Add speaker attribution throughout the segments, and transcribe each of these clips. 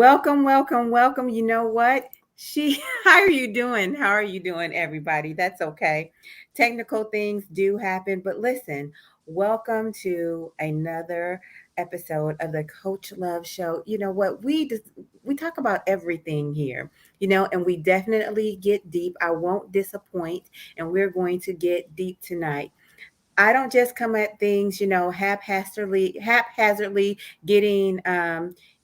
Speaker 1: Welcome, welcome, welcome. You know what? How are you doing? How are you doing, everybody? That's okay. Technical things do happen, but listen, welcome to another episode of the Coach Love Show. You know what? We talk about everything here, and we definitely get deep. I won't disappoint, and we're going to get deep tonight. I don't just come at things, haphazardly getting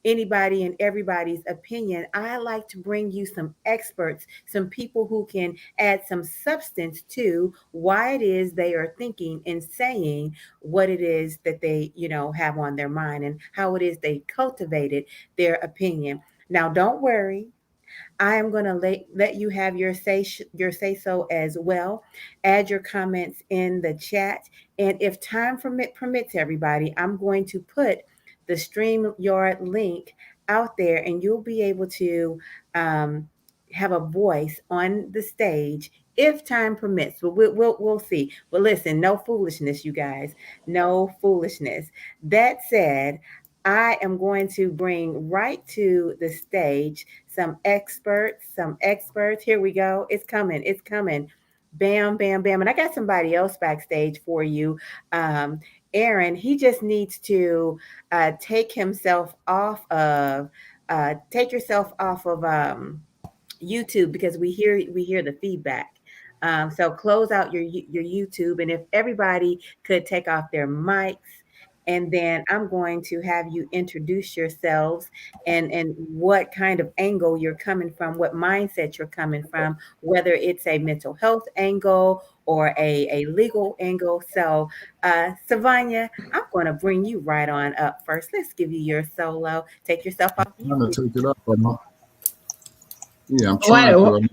Speaker 1: anybody and everybody's opinion. I like to bring you some experts, some people who can add some substance to why it is they are thinking and saying what it is that they, have on their mind and how it is they cultivated their opinion. Now, don't worry. I am going to let you have your say so as well. Add your comments in the chat, and if time permits, everybody, I'm going to put the StreamYard link out there, and you'll be able to um, have a voice on the stage if time permits. But we'll see. But listen, no foolishness, you guys. No foolishness. That said, I am going to bring right to the stage some experts, some experts. Here we go. It's coming. It's coming. Bam, bam, bam. And I got somebody else backstage for you. Aaron, he just needs to take yourself off of YouTube because we hear the feedback. So close out your YouTube, and if everybody could take off their mics, and then I'm going to have you introduce yourselves and what kind of angle you're coming from, what mindset you're coming from, whether it's a mental health angle or a legal angle. So, Savannah, I'm going to bring you right on up first. Let's give you your solo. Take yourself off.
Speaker 2: I'm trying to take it up. Yeah, I'm trying to.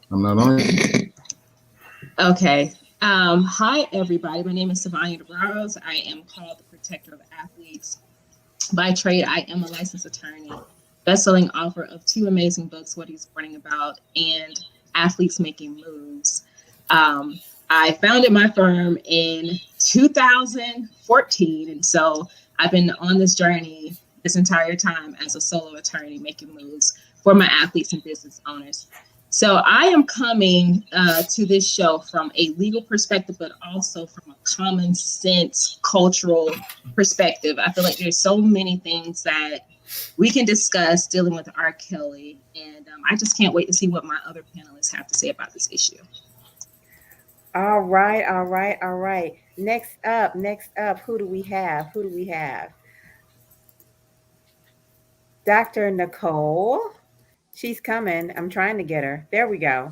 Speaker 2: I'm not on it.
Speaker 3: Okay. Hi, everybody. My name is Savannah Dorros. I am called the Protector of Athletes. By trade, I am a licensed attorney, best-selling author of two amazing books, What He's Running About and Athletes Making Moves. I founded my firm in 2014, and so I've been on this journey this entire time as a solo attorney making moves for my athletes and business owners. So I am coming to this show from a legal perspective, but also from a common sense cultural perspective. I feel like there's so many things that we can discuss dealing with R. Kelly, and I just can't wait to see what my other panelists have to say about this issue.
Speaker 1: All right, all right, all right. Next up, who do we have? Dr. Nicole. She's coming. I'm trying to get her. There we go.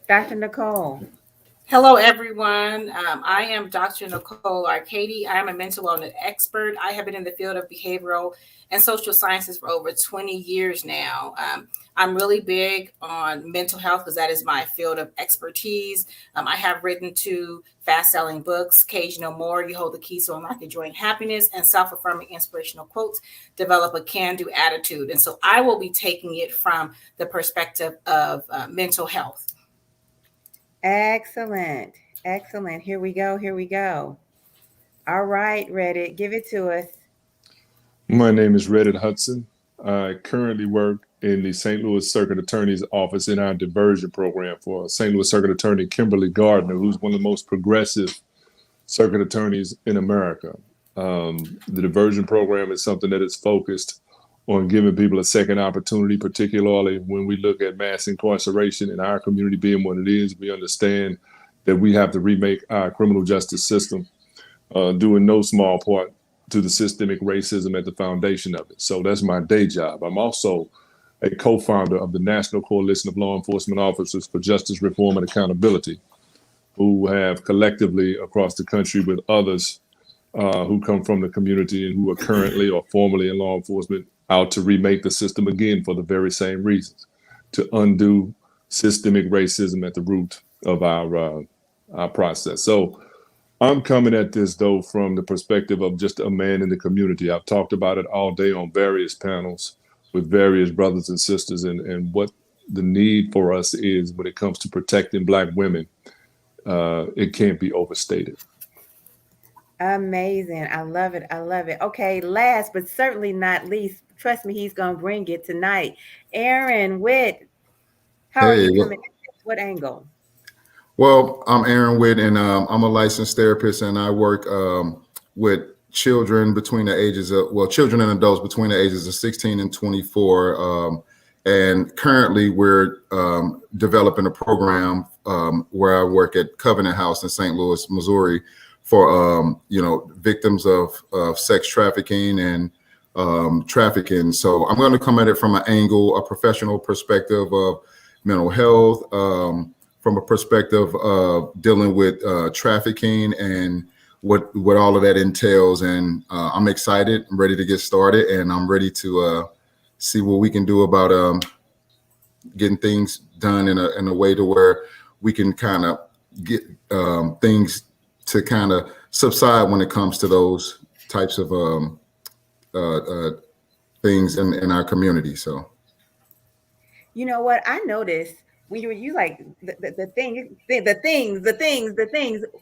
Speaker 1: Dr. Nicole.
Speaker 4: Hello, everyone. I am Dr. Nicole Arcadie. I am a mental wellness expert. I have been in the field of behavioral and social sciences for over 20 years now. I'm really big on mental health because that is my field of expertise. I have written 2 fast-selling books, Cage No More, You Hold the Keys to Unlock Your Joy and Happiness, and Self-Affirming Inspirational Quotes, Develop a Can-Do Attitude. And so I will be taking it from the perspective of mental health.
Speaker 1: Excellent. Excellent. Here we go. All right, Reddit, give it to us.
Speaker 2: My name is Redden Hudson. I currently work in the St. Louis Circuit Attorney's Office in our diversion program for St. Louis Circuit Attorney Kimberly Gardner, who's one of the most progressive circuit attorneys in America. The diversion program is something that is focused on giving people a second opportunity, particularly when we look at mass incarceration in our community being what it is. We understand that we have to remake our criminal justice system, due in no small part to the systemic racism at the foundation of it. So that's my day job. I'm also a co-founder of the National Coalition of Law Enforcement Officers for Justice Reform and Accountability, who have collectively across the country with others who come from the community and who are currently or formerly in law enforcement out to remake the system again for the very same reasons, to undo systemic racism at the root of our process. So I'm coming at this, though, from the perspective of just a man in the community. I've talked about it all day on various panels with various brothers and sisters and what the need for us is when it comes to protecting Black women. It can't be overstated.
Speaker 1: Amazing. I love it. I love it. Okay, last but certainly not least, trust me, he's gonna bring it tonight. Aaron Whit, how are
Speaker 5: Hey,
Speaker 1: you coming at this? What angle?
Speaker 5: well, I'm Aaron Whit, and I'm a licensed therapist, and I work with children between the ages of, well, children and adults between the ages of 16 and 24. And currently, we're developing a program where I work at Covenant House in St. Louis, Missouri, for victims of sex trafficking and trafficking. So I'm going to come at it from an angle, a professional perspective of mental health. From a perspective of dealing with trafficking and what all of that entails. And I'm excited. I'm ready to get started, and I'm ready to see what we can do about getting things done in a way to where we can kind of get things to kind of subside when it comes to those types of things in our community. So.
Speaker 1: You know what? I noticed when you like the things.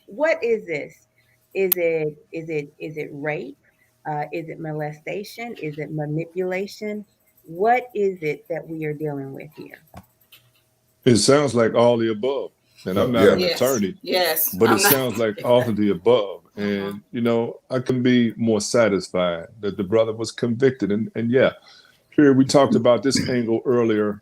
Speaker 1: What is this? Is it rape? Is it molestation? Is it manipulation? What is it that we are dealing with here?
Speaker 2: It sounds like all the above. And I'm not
Speaker 5: Yeah.
Speaker 2: an attorney,
Speaker 4: Yes.
Speaker 2: but
Speaker 4: I'm
Speaker 2: it
Speaker 4: not-
Speaker 2: sounds like all of the above. And, I can be more satisfied that the brother was convicted. And yeah, here we talked about this angle earlier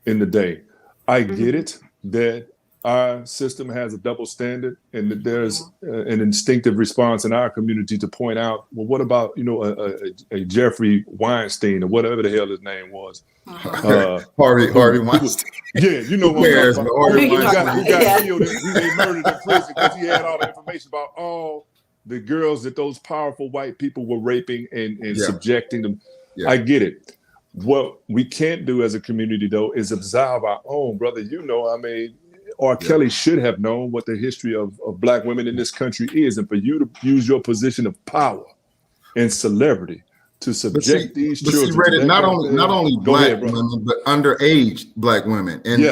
Speaker 2: in the day. I get it that our system has a double standard and that there's an instinctive response in our community to point out, well, what about, a Jeffrey Weinstein or whatever the hell his name was?
Speaker 5: Harvey Weinstein.
Speaker 2: Yeah, you know what I'm talking about.
Speaker 5: Harvey
Speaker 2: Who
Speaker 5: Weinstein.
Speaker 2: got killed and they murdered in prison because he had all the information about all the girls that those powerful white people were raping and subjecting them.
Speaker 5: Yeah.
Speaker 2: I get it. What we can't do as a community, though, is absolve our own, brother. R. Kelly should have known what the history of Black women in this country is. And for you to use your position of power and celebrity to subject these children.
Speaker 5: Reddit, not only Black women, but underage Black women. And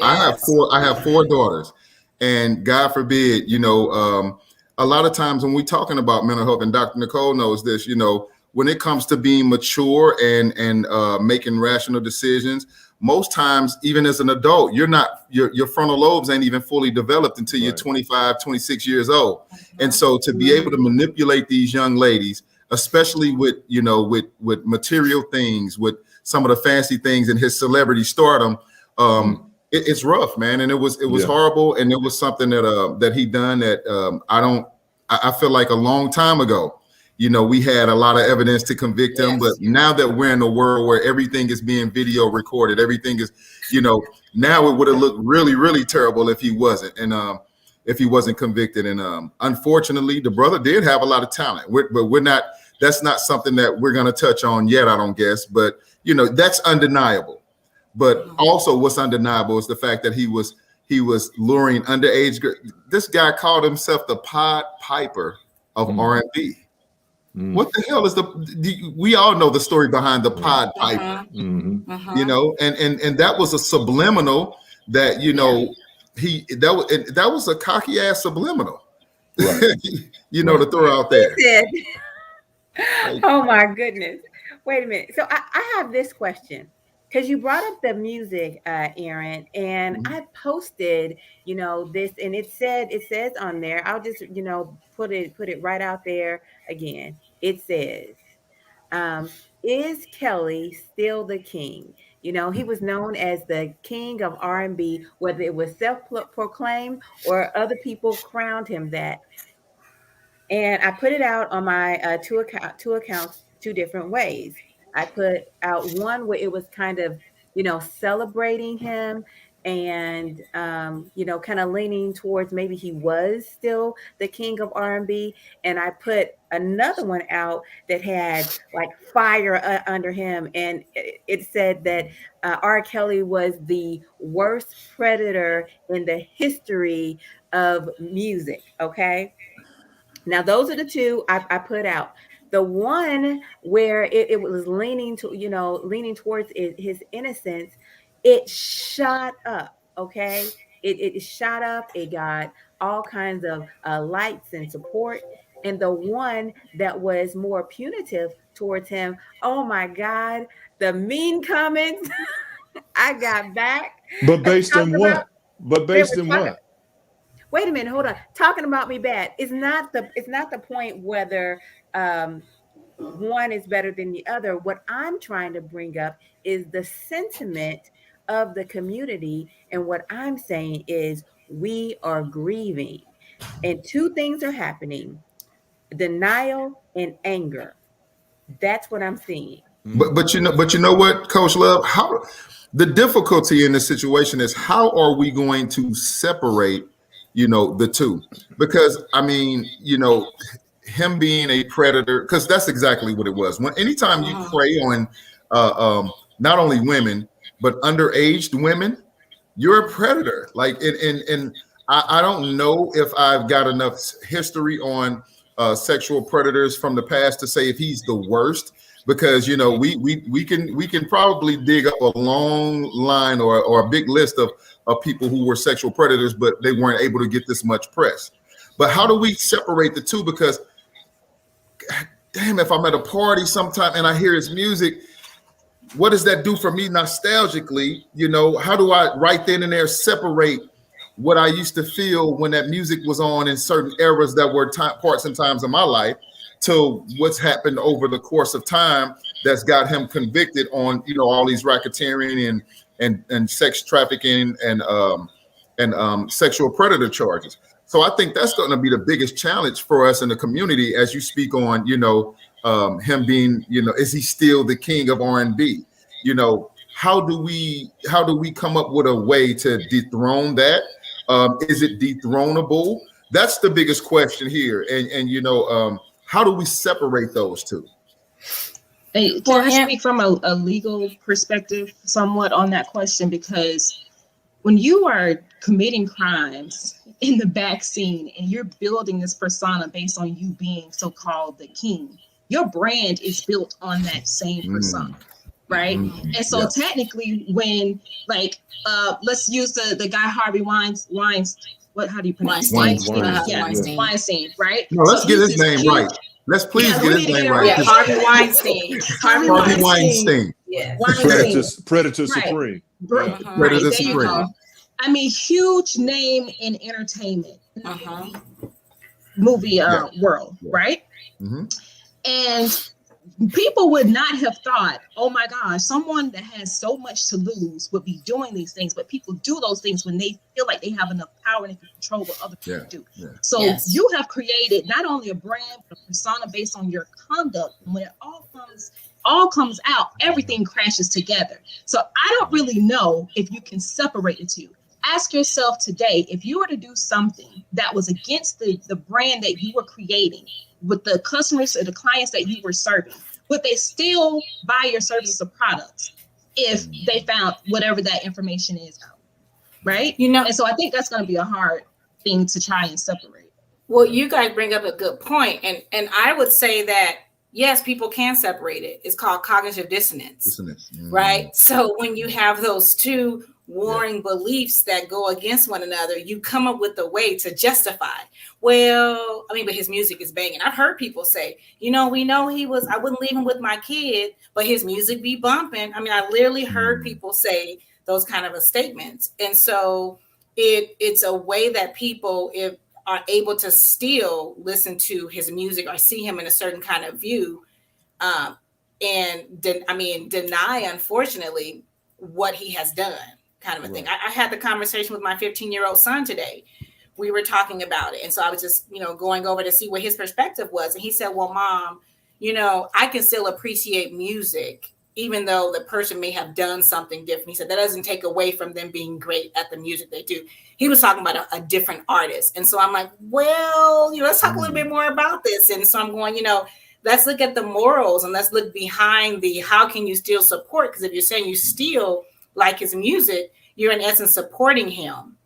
Speaker 5: I have four daughters. And God forbid, a lot of times when we're talking about mental health, and Dr. Nicole knows this, when it comes to being mature and making rational decisions, most times, even as an adult, your frontal lobes ain't even fully developed until you're 25, 26 years old. And so to be able to manipulate these young ladies, especially with material things, with some of the fancy things in his celebrity stardom, it's rough, man. And it was horrible. And it was something that he done that I feel like a long time ago. We had a lot of evidence to convict him, but now that we're in a world where everything is being video recorded, everything is, now it would have looked really, really terrible if he wasn't, and if he wasn't convicted. And unfortunately, the brother did have a lot of talent, but we're not. That's not something that we're going to touch on yet, I don't guess. But that's undeniable. But also, what's undeniable is the fact that he was luring underage. This guy called himself the Pied Piper of R&B. What the hell is we all know the story behind the Pied Piper, and that was a subliminal that, that was a cocky ass subliminal, right. To throw out there.
Speaker 1: Oh my goodness. Wait a minute. So I have this question. Because you brought up the music, Aaron, and I posted, this, and it says on there, I'll just, put it right out there again. It says, is Kelly still the king? He was known as the king of R&B, whether it was self-proclaimed or other people crowned him that. And I put it out on my two accounts, two different ways. I put out one where it was kind of, celebrating him and, kind of leaning towards maybe he was still the king of R&B. And I put another one out that had like fire under him. And it said that R. Kelly was the worst predator in the history of music. Okay. Now, those are the two I put out. The one where it was leaning towards his innocence, it shot up. Okay, it shot up. It got all kinds of likes and support. And the one that was more punitive towards him, oh my God, the mean comments I got back.
Speaker 2: But based on what? But based on what?
Speaker 1: Wait a minute, hold on. Talking about me bad. It's not the point whether one is better than the other. What I'm trying to bring up is the sentiment of the community. And what I'm saying is we are grieving. And two things are happening: denial and anger. That's what I'm seeing.
Speaker 5: But you know what, Coach Love, how the difficulty in this situation is, how are we going to separate, the two? Because I mean, him being a predator, because that's exactly what it was. Anytime you prey on not only women but underaged women, you're a predator. Like, and I don't know if I've got enough history on sexual predators from the past to say if he's the worst, because we can probably dig up a long line or a big list of people who were sexual predators, but they weren't able to get this much press. But how do we separate the two? Because damn, if I'm at a party sometime and I hear his music, what does that do for me nostalgically? How do I right then and there separate what I used to feel when that music was on in certain eras that were parts and times of my life, to what's happened over the course of time that's got him convicted on, all these racketeering and sex trafficking and sexual predator charges. So I think that's going to be the biggest challenge for us in the community, as you speak on, him being, is he still the king of R&B? How do we come up with a way to dethrone that? Is it dethronable? That's the biggest question here. And how do we separate those two?
Speaker 3: Hey, can I speak from a legal perspective somewhat on that question? Because when you are committing crimes in the back scene and you're building this persona based on you being so-called the king, your brand is built on that same persona, right? And so technically when, like, let's use the guy Harvey Weinstein, how do you pronounce it? Weinstein, right?
Speaker 5: No, let's get his name right. Let's please get his name right.
Speaker 4: Yeah, Harvey Weinstein.
Speaker 5: Harvey Weinstein.
Speaker 4: Yeah.
Speaker 2: Predator Supreme.
Speaker 5: Predator Supreme.
Speaker 3: I mean, huge name in entertainment, movie world, right? And people would not have thought, oh my gosh, someone that has so much to lose would be doing these things. But people do those things when they feel like they have enough power and they can control what other people do. So you have created not only a brand, but a persona based on your conduct. And when it all comes out, everything crashes together. So I don't really know if you can separate the two. Ask yourself today, if you were to do something that was against the brand that you were creating with the customers or the clients that you were serving, would they still buy your services or products if they found whatever that information is out, right? And so I think that's going to be a hard thing to try and separate.
Speaker 4: Well, you guys bring up a good point. And I would say that, yes, people can separate it. It's called cognitive dissonance. Right? So when you have those two warring beliefs that go against one another, you come up with a way to justify. Well, I mean, but his music is banging. I've heard people say, we know I wouldn't leave him with my kid, but his music be bumping. I mean, I literally heard people say those kind of statements. And so it's a way that people are able to still listen to his music or see him in a certain kind of view, and deny, unfortunately, what he has done, kind of a thing. I had the conversation with my 15-year-old son today. We were talking about it. And so I was just, going over to see what his perspective was. And he said, well, Mom, I can still appreciate music, even though the person may have done something different. He said, that doesn't take away from them being great at the music they do. He was talking about a different artist. And so I'm like, well, let's talk a little bit more about this. And so I'm going, let's look at the morals and let's look behind how can you still support? Because if you're saying you still like his music, you're in essence supporting him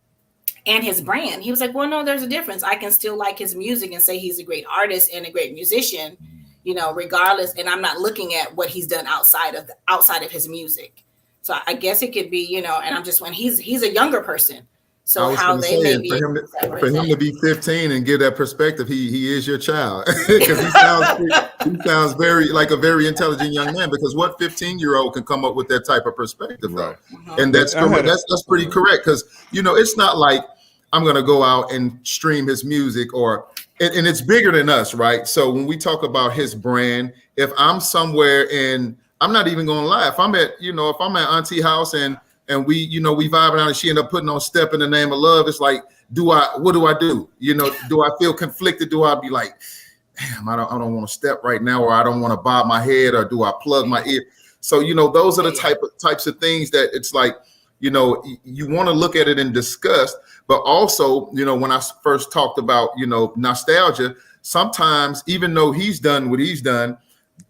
Speaker 4: and his brand. He was like, well, no, there's a difference. I can still like his music and say he's a great artist and a great musician, regardless. And I'm not looking at what he's done outside of his music. So I guess it could be, and I'm just, when he's a younger person. So how they may be
Speaker 5: for him to be 15 and give that perspective, he is your child, because he sounds very like a very intelligent young man. Because what 15-year-old can come up with that type of perspective, right? And that's pretty correct. Because it's not like I'm gonna go out and stream his music, and it's bigger than us, right? So when we talk about his brand, if I'm somewhere and I'm not even gonna lie, if I'm at Auntie house and we vibing out and she end up putting on Step in the Name of Love, it's like, what do I do? Do I feel conflicted? Do I be like, damn, I don't want to step right now, or I don't want to bob my head, or do I plug my ear? So, those are the types of things that it's like, you want to look at it and discuss, but also, when I first talked about, nostalgia, sometimes even though he's done what he's done,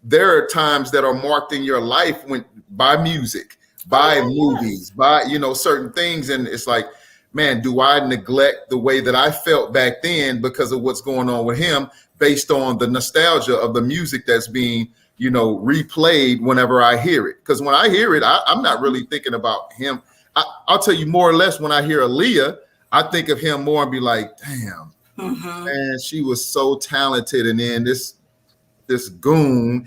Speaker 5: there are times that are marked in your life by music, by movies, by, certain things. And it's like, man, do I neglect the way that I felt back then because of what's going on with him, based on the nostalgia of the music that's being, replayed whenever I hear it? Because when I hear it, I'm not really thinking about him. I'll tell you, more or less, when I hear Aaliyah, I think of him more and be like, damn, man, she was so talented. And then this goon,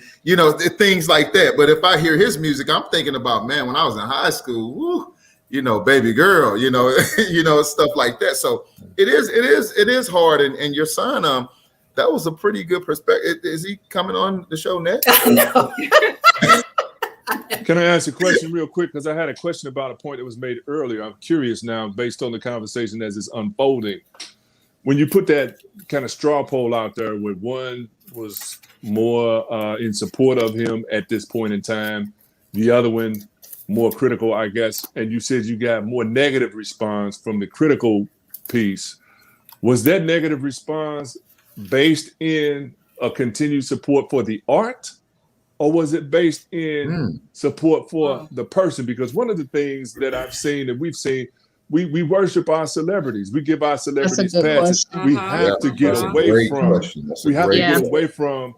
Speaker 5: things like that. But if I hear his music, I'm thinking about, man, when I was in high school, woo, baby girl, stuff like that. So it is hard. And your son, that was a pretty good perspective. Is he coming on the show next?
Speaker 4: No.
Speaker 2: Can I ask a question real quick? Because I had a question about a point that was made earlier. I'm curious now, based on the conversation as it's unfolding. When you put that kind of straw poll out there, where one was more in support of him at this point in time, the other one more critical, I guess, and you said you got more negative response from the critical piece. Was that negative response based in a continued support for the art, or was it based in support for the person? Because one of the things that I've seen and we've seen, we worship our celebrities. We give our celebrities passes. We have to get away from. We have to get away from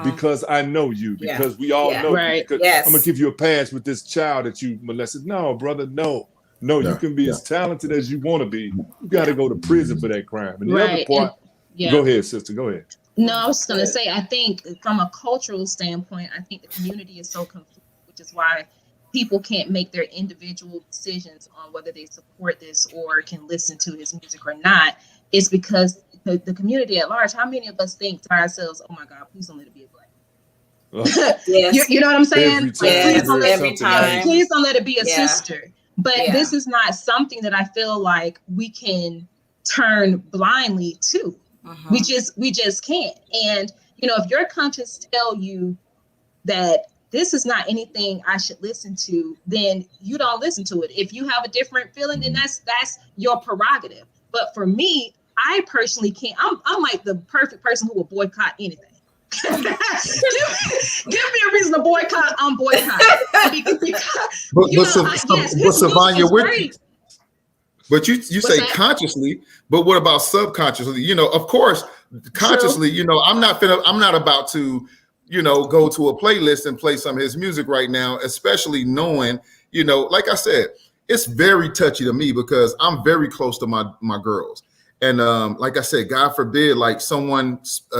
Speaker 2: because I know you. Because we all know you. Because I'm gonna give you a pass with this child that you molested. No, brother, no. You can be as talented as you want to be. You got to go to prison for that crime. And the other part. Go ahead, sister. Go ahead.
Speaker 3: No, I was going to say, I think from a cultural standpoint, I think the community is so confused, which is why people can't make their individual decisions on whether they support this or can listen to his music or not. It's because the community at large, how many of us think to ourselves, oh my God, please don't let it be a black. You know what I'm saying? Please don't let it be a sister. But this is not something that I feel like we can turn blindly to. We just can't. And if your conscience tell you that this is not anything I should listen to, then you don't listen to it. If you have a different feeling, then that's your prerogative. But for me, I personally can't. I'm like the perfect person who will boycott anything. Give me a reason to boycott. I'm boycotting. But
Speaker 5: Savannah, but you say consciously, but what about subconsciously? Of course, consciously, I'm not about to, go to a playlist and play some of his music right now, especially knowing, like I said, it's very touchy to me because I'm very close to my girls. And like I said, God forbid, like someone,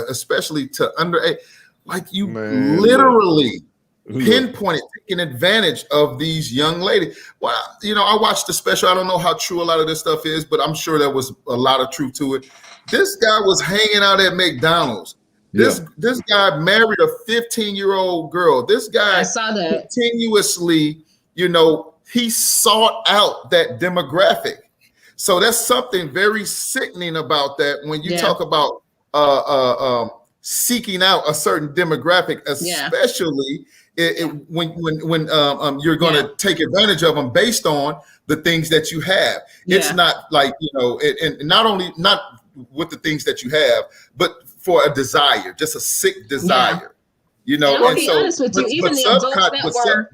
Speaker 5: especially to underage, like you literally pinpointed, taking advantage of these young ladies. Well, I watched the special. I don't know how true a lot of this stuff is, but I'm sure there was a lot of truth to it. This guy was hanging out at McDonald's. This guy married a 15-year-old girl. This guy continuously, he sought out that demographic. So that's something very sickening about that when you talk about seeking out a certain demographic, especially when you're going to take advantage of them based on the things that you have. It's not like, and not with the things that you have, but for a desire, just a sick desire,
Speaker 3: And I'll be honest with you, even the adults that were.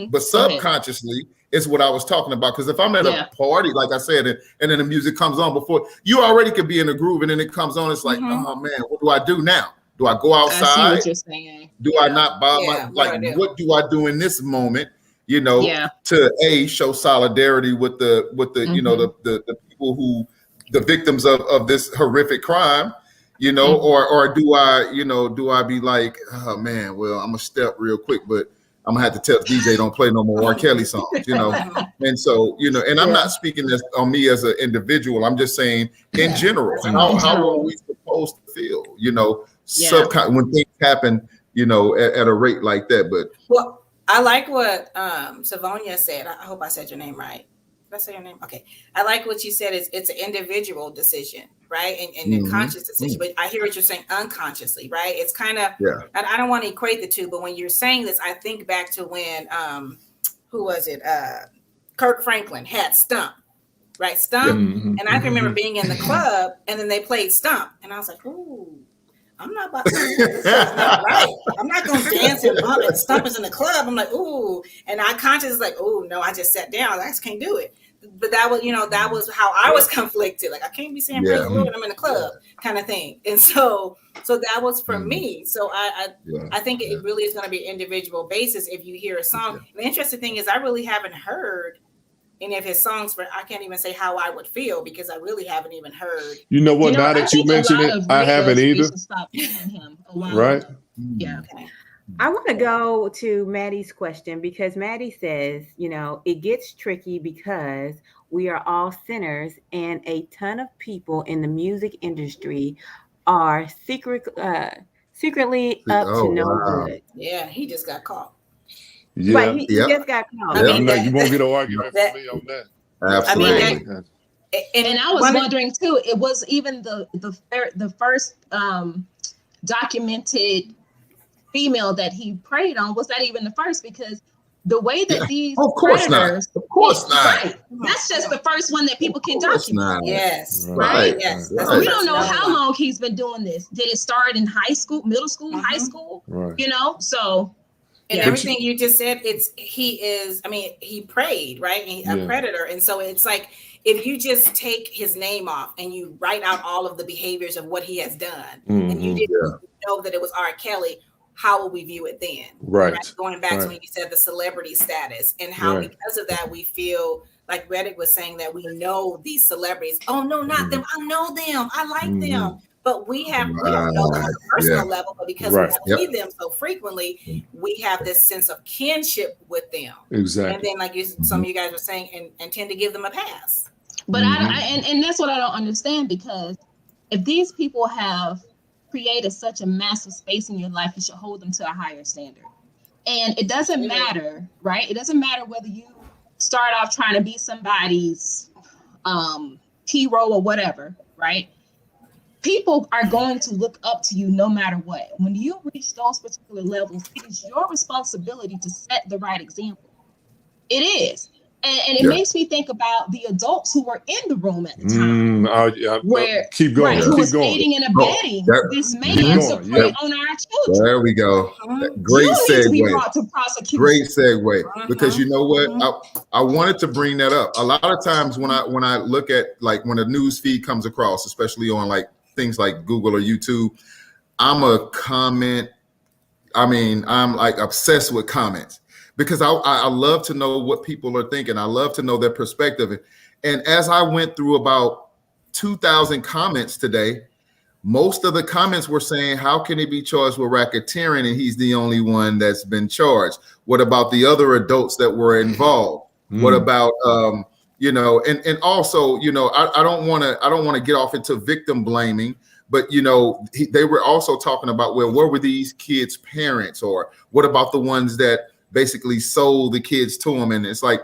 Speaker 5: But subconsciously is what I was talking about. Because if I'm at a party, like I said, and then the music comes on before, you already could be in a groove, and then it comes on. It's like, oh man, what do I do now? Do I go outside?
Speaker 3: I see what you're saying.
Speaker 5: Do I not bob my, what do I do in this moment? you know, to show solidarity with the you know, the people who, the victims of this horrific crime, you know, or do I be like, oh man, well, I'm gonna step real quick, but I'm gonna have to tell DJ don't play no more R. Kelly songs, you know. And so, you know, and I'm not speaking on me as an individual. I'm just saying in general, how are we supposed to feel, you know, when things happen, you know, at a rate like that. But
Speaker 4: well, I like what Savannah said. I hope I said your name right. Did I say your name? Okay. I like what you said. It's an individual decision, right? And a conscious decision. But I hear what you're saying unconsciously, right? It's kind of, I don't want to equate the two, but when you're saying this, I think back to when, who was it? Kirk Franklin had Stump, right? Stump. And I can remember being in the club and then they played Stump. And I was like, ooh, I'm not about to do this. That's not right. I'm not going to dance and bump and Stump is in the club. I'm like, ooh. And I consciously like, oh, no, I just sat down. I just can't do it. But that was, you know, that was how I was conflicted. Like, I can't be saying praise the Lord when I'm in the club kind of thing. And so that was for me. So I think it really is going to be an individual basis if you hear a song. The interesting thing is I really haven't heard any of his songs, but I can't even say how I would feel because I really haven't even heard.
Speaker 2: You know what? Now that you mention it, I haven't either. Right?
Speaker 3: Yeah.
Speaker 4: Okay.
Speaker 1: I want to go to Maddie's question because Maddie says, you know, it gets tricky because we are all sinners and a ton of people in the music industry are secretly up to no good.
Speaker 4: Yeah, he just got caught.
Speaker 2: Yeah,
Speaker 1: right, he just got caught.
Speaker 4: I mean,
Speaker 2: you won't get an argument from me on that.
Speaker 5: Absolutely.
Speaker 4: I mean,
Speaker 3: and I was wondering too. It was even the first documented female that he preyed on. Was that even the first? Because the way that these predators,
Speaker 5: of course not.
Speaker 3: Right, that's just the first one that people can document.
Speaker 4: Yes,
Speaker 3: right.
Speaker 4: Yes,
Speaker 5: right.
Speaker 3: We don't know how long he's been doing this. Did it start in high school, middle school, high school?
Speaker 2: Right.
Speaker 3: You know, so.
Speaker 4: And everything you just said, he preyed, right? A predator. And so it's like, if you just take his name off and you write out all of the behaviors of what he has done, and you didn't know that it was R. Kelly, how will we view it then?
Speaker 2: Right.
Speaker 4: Going back to when you said the celebrity status and how because of that, we feel like Redden was saying that we know these celebrities. Oh, no, not them. I know them. I like them. But we don't know them on a personal level, but because we see them so frequently, we have this sense of kinship with them.
Speaker 2: Exactly.
Speaker 4: And then, like some of you guys were saying, and tend to give them a pass.
Speaker 3: But and that's what I don't understand, because if these people have created such a massive space in your life, you should hold them to a higher standard. And it doesn't matter, right? It doesn't matter whether you start off trying to be somebody's hero or whatever, right? People are going to look up to you no matter what. When you reach those particular levels, it is your responsibility to set the right example. It is. And it makes me think about the adults who were in the room at the time.
Speaker 2: Where keep going.
Speaker 3: Right, who was aiding and abetting this man to prey on our children.
Speaker 5: There we go. Great segue. Great segue. Because you know what? I wanted to bring that up. A lot of times when I look at, like, when a news feed comes across, especially on like things like Google or YouTube, I'm like obsessed with comments. Because I love to know what people are thinking. I love to know their perspective. And as I went through about 2,000 comments today, most of the comments were saying, how can he be charged with racketeering and he's the only one that's been charged? What about the other adults that were involved? What about, and also, I don't want to get off into victim blaming, but, they were also talking about, well, where were these kids' parents? Or what about the ones that basically sold the kids to them? And it's like,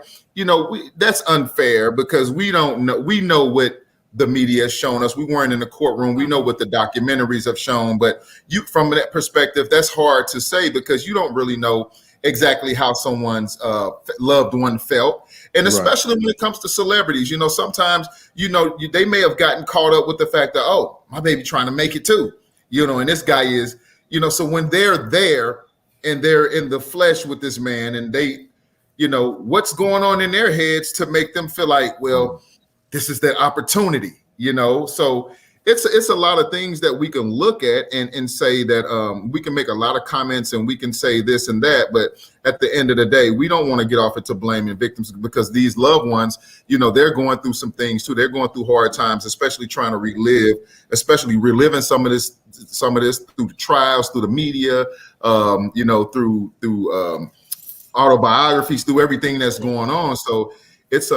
Speaker 5: that's unfair, because we don't know. We know what the media has shown us. We weren't in the courtroom. We know what the documentaries have shown, but from that perspective, that's hard to say, because you don't really know exactly how someone's loved one felt. And especially when it comes to celebrities, sometimes, they may have gotten caught up with the fact that, oh, my baby trying to make it too, and this guy is, so when they're there, and they're in the flesh with this man, and they, what's going on in their heads to make them feel like, well, this is their opportunity, so it's a lot of things that we can look at and say that we can make a lot of comments and we can say this and that, but at the end of the day, we don't want to get off into blaming victims, because these loved ones, you know, they're going through some things too. They're going through hard times, especially trying to reliving some of this through the trials, through the media, you know, through autobiographies, through everything that's going on. So it's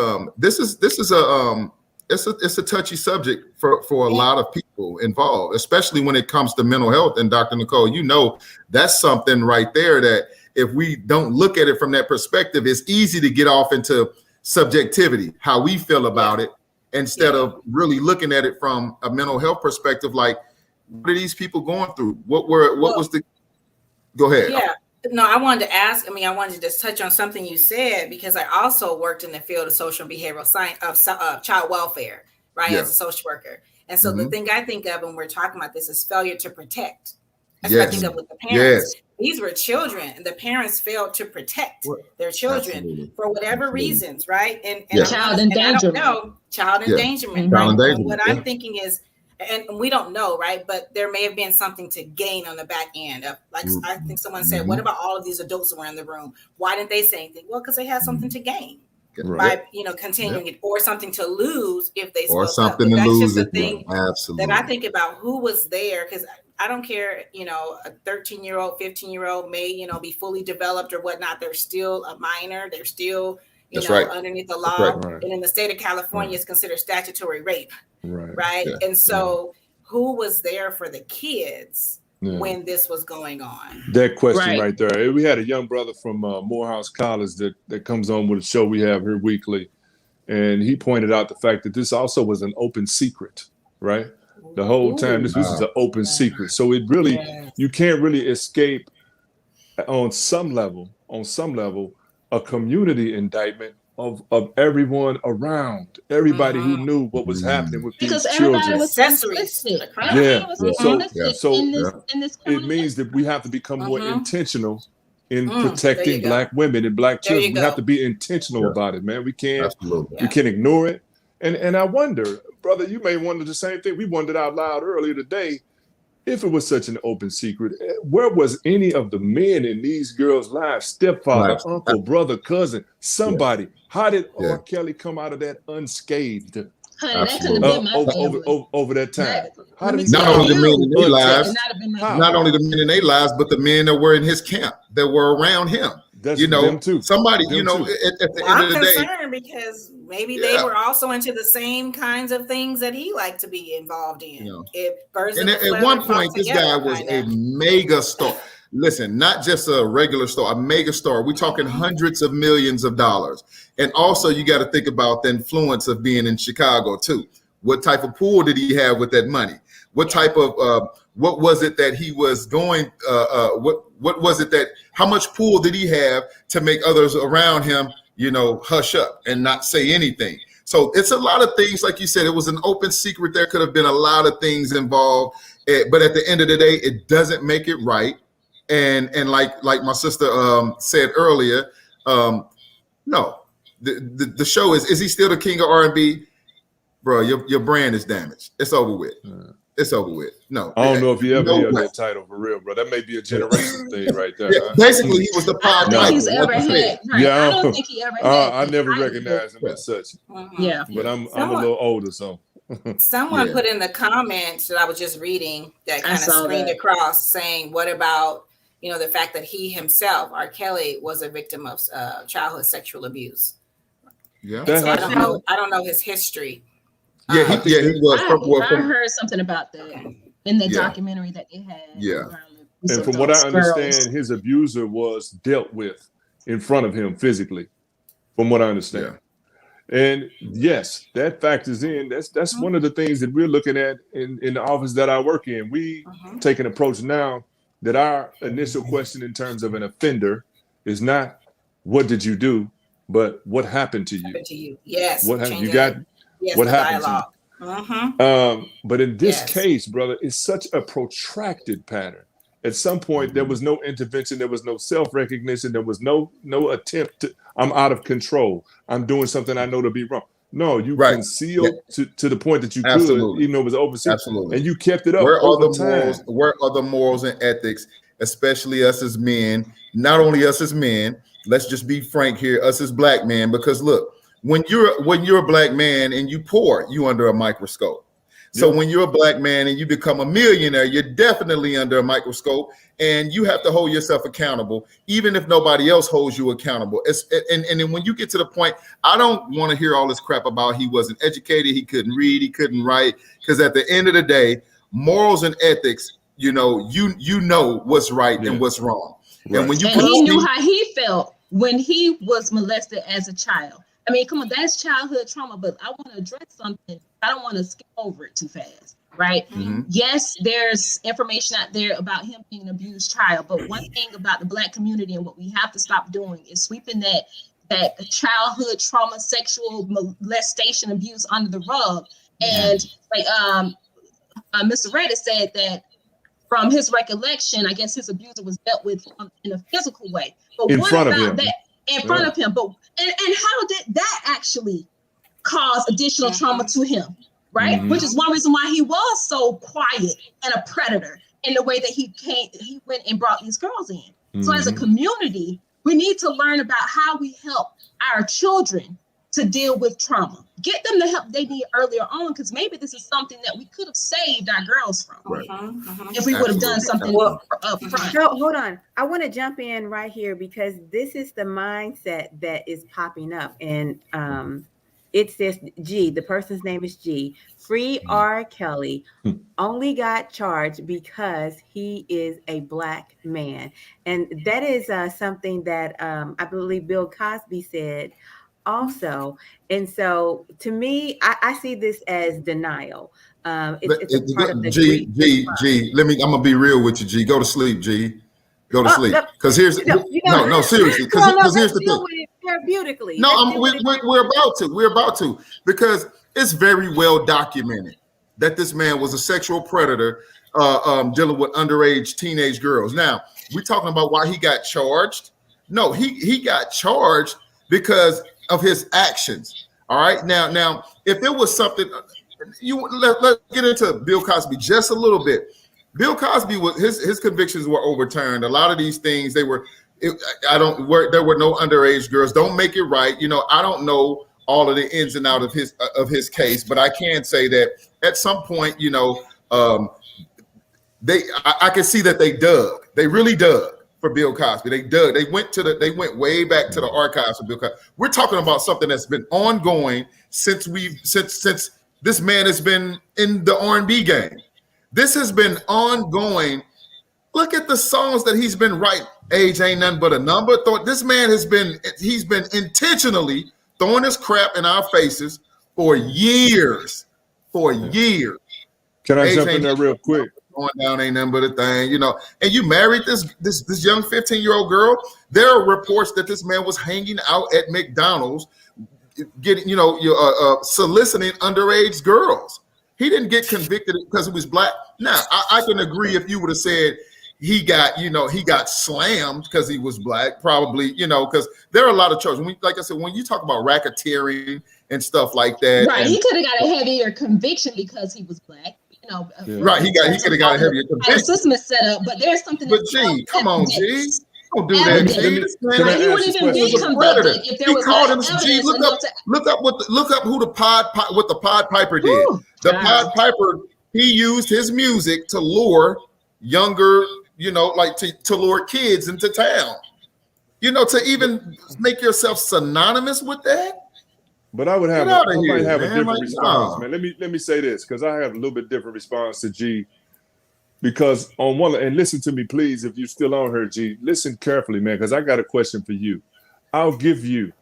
Speaker 5: it's a touchy subject for a lot of people involved, especially when it comes to mental health. And Dr. Nicole, you know, that's something right there that if we don't look at it from that perspective, it's easy to get off into subjectivity, how we feel about it, instead of really looking at it from a mental health perspective. Like, what are these people going through? What was the, go ahead.
Speaker 4: Yeah. No, I wanted to ask, I wanted to just touch on something you said, because I also worked in the field of social and behavioral science of child welfare, right, as a social worker. And so the thing I think of when we're talking about this is failure to protect. That's what I think of with the parents. These were children, and the parents failed to protect their children for whatever reasons, right? And
Speaker 3: child endangerment.
Speaker 4: Child endangerment, right? And what I'm thinking is, and we don't know, right? But there may have been something to gain on the back end of, like, I think someone said, what about all of these adults that were in the room? Why didn't they say anything? Well, because they had something to gain by, you know, continuing it, or something to lose if they spoke up. But that's just the thing that I think about, who was there, because I don't care, you know, a 13-year-old, 15-year-old may, you know, be fully developed or whatnot. They're still a minor. They're still, you know, underneath the law. And in the state of California, it's considered statutory rape. Right. And so who was there for the kids when this was going on?
Speaker 2: That question right there. We had a young brother from Morehouse College that comes on with a show we have here weekly. And he pointed out the fact that this also was an open secret, right? The whole time this was an open secret. So it really, you can't really escape on some level, a community indictment of everyone around, everybody who knew what was happening with these children.
Speaker 3: Everybody was complicit.
Speaker 2: So it means that we have to become more intentional in protecting Black women and Black children. We have to be intentional about it, man. We can't ignore it. And I wonder, brother, you may wonder the same thing. We wondered out loud earlier today, if it was such an open secret, where was any of the men in these girls' lives? Stepfather, uncle, brother, cousin, somebody. How did R. Kelly come out of that unscathed?
Speaker 3: Honey, that could have been my
Speaker 2: over that time.
Speaker 5: How did he not only the men in their lives, not only the men in their lives, but the men that were in his camp, that were around him.
Speaker 2: That's
Speaker 5: you know,
Speaker 2: them too.
Speaker 5: Somebody,
Speaker 2: them
Speaker 5: you know,
Speaker 2: too.
Speaker 5: at the end of the day.
Speaker 4: I'm concerned because maybe they were also into the same kinds of things that he liked to be involved in.
Speaker 5: You know.
Speaker 4: And
Speaker 5: at one point, this guy was a mega star. Listen, not just a regular star, a mega star. We're talking hundreds of millions of dollars. And also, you got to think about the influence of being in Chicago too. What type of pool did he have with that money? What type of what was it that he was going? What was it that? How much pool did he have to make others around him, you know, hush up and not say anything? So it's a lot of things, like you said. It was an open secret. There could have been a lot of things involved, but at the end of the day, it doesn't make it right. And like my sister said earlier, no, the show is he still the king of R&B? Bro, your brand is damaged. It's over with. It's over with. No,
Speaker 2: I don't know if you ever heard that title for real, bro. That may be a generation thing right there.
Speaker 5: Basically, he was the pod.
Speaker 3: I don't think he ever had.
Speaker 2: I never recognized him as such. But I'm a little older, so.
Speaker 4: Someone put in the comments that I was just reading that kind of screened across, saying, "What about, you know, the fact that he himself, R. Kelly, was a victim of childhood sexual abuse?" Yeah, so I don't know his history.
Speaker 5: He was.
Speaker 3: I heard something about that in the documentary that they had.
Speaker 2: And from what I understand, his abuser was dealt with in front of him physically, from what I understand. And yes, that factors in. That's one of the things that we're looking at in the office that I work in. We take an approach now that our initial question in terms of an offender is not what did you do, but what happened to you.
Speaker 4: Yes.
Speaker 2: What happened? You got what happened to you. But in this case, brother, it's such a protracted pattern. At some point, there was no intervention. There was no self-recognition. There was no attempt to, I'm out of control. I'm doing something I know to be wrong. No, you
Speaker 5: Right.
Speaker 2: concealed to the point that you
Speaker 5: Absolutely.
Speaker 2: could, even though it was overseen.
Speaker 5: Absolutely.
Speaker 2: And you kept it up
Speaker 5: Where are
Speaker 2: over
Speaker 5: the
Speaker 2: time.
Speaker 5: morals? Where are the morals and ethics, especially us as men? Not only us as men. Let's just be frank here, us as black men, because look, when you're a black man and you poor, you under a microscope. So when you're a black man and you become a millionaire, you're definitely under a microscope, and you have to hold yourself accountable, even if nobody else holds you accountable. And then when you get to the point, I don't want to hear all this crap about he wasn't educated, he couldn't read, he couldn't write, because at the end of the day, morals and ethics, you know what's right and what's wrong. Right. And
Speaker 3: he knew how he felt when he was molested as a child. I mean, come on, that's childhood trauma, but I want to address something. I don't want to skip over it too fast, right? Mm-hmm. Yes, there's information out there about him being an abused child, but one thing about the Black community and what we have to stop doing is sweeping that childhood trauma, sexual molestation, abuse under the rug. And like Mr. Redden said that from his recollection, I guess his abuser was dealt with in a physical way. But
Speaker 2: in
Speaker 3: what
Speaker 2: front
Speaker 3: about
Speaker 2: of him.
Speaker 3: that? In front of him. But and how did that actually cause additional trauma to him? Right? Mm-hmm. Which is one reason why he was so quiet and a predator in the way that he went and brought these girls in. Mm-hmm. So as a community, we need to learn about how we help our children to deal with trauma. Get them the help they need earlier on, because maybe this is something that we could have saved our girls from if we would have done something up front.
Speaker 1: No, hold on. I want to jump in right here because this is the mindset that is popping up. And it says G, the person's name is G. Free R. Kelly only got charged because he is a Black man. And that is something that I believe Bill Cosby said also. And so to me, I see this as denial. It's a part of the
Speaker 5: G, I'm gonna be real with you, G. Go to sleep, G. Go to sleep. Because here's seriously. Because here's the thing.
Speaker 1: Therapeutically.
Speaker 5: No, we're about to, because it's very well documented that this man was a sexual predator dealing with underage teenage girls. Now, we're talking about why he got charged. No, he got charged because of his actions. All right. Now, if it was something, let's get into Bill Cosby just a little bit. Bill Cosby was his convictions were overturned. A lot of these things there were no underage girls. Don't make it right. You know, I don't know all of the ins and outs of his case, but I can say that at some point, you know, I can see that they really dug for Bill Cosby. They went way back to the archives of Bill Cosby. We're talking about something that's been ongoing since this man has been in the R&B game. This has been ongoing. Look at the songs that he's been writing. Age ain't nothing but a number. This man he's been intentionally throwing this crap in our faces for years.
Speaker 2: Can I jump in there real quick?
Speaker 5: Going down ain't nothing but a thing, you know. And you married this young 15-year-old girl. There are reports that this man was hanging out at McDonald's, getting, soliciting underage girls. He didn't get convicted because he was Black. Now, I can agree if you would have said he got slammed because he was Black, probably, because there are a lot of charges. Like I said, when you talk about racketeering and stuff like that,
Speaker 3: right? He could have got a heavier conviction because he was Black.
Speaker 5: Right, he could have got a heavier conviction.
Speaker 3: The system is set up, but there's something.
Speaker 5: But G, come on, G. Don't do that, G.
Speaker 3: He wouldn't even be convicted if there was
Speaker 5: called him G. Look up who what the Pied Piper did. Ooh, Pied Piper, he used his music to lure younger, to lure kids into town. To even make yourself synonymous with that.
Speaker 2: But I might have a different response, man. Let me say this, because I have a little bit different response to G. Because on one, and listen to me, please, if you're still on here, G, listen carefully, man, because I got a question for you. I'll give you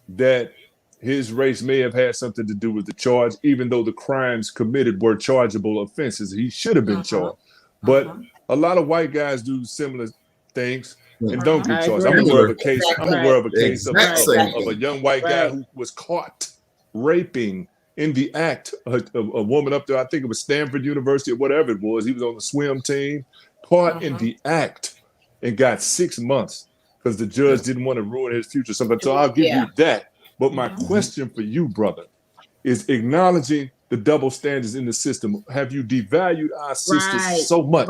Speaker 2: that his race may have had something to do with the charge, even though the crimes committed were chargeable offenses. He should have been charged. But a lot of white guys do similar things and don't get charged. I'm aware of a case. Of a young white guy who was caught raping in the act a woman up there. I think it was Stanford University or whatever it was. He was on the swim team, caught in the act, and got 6 months because the judge didn't want to ruin his future. So I'll give you that. But my question for you, brother, is acknowledging the double standards in the system. Have you devalued our sisters so much?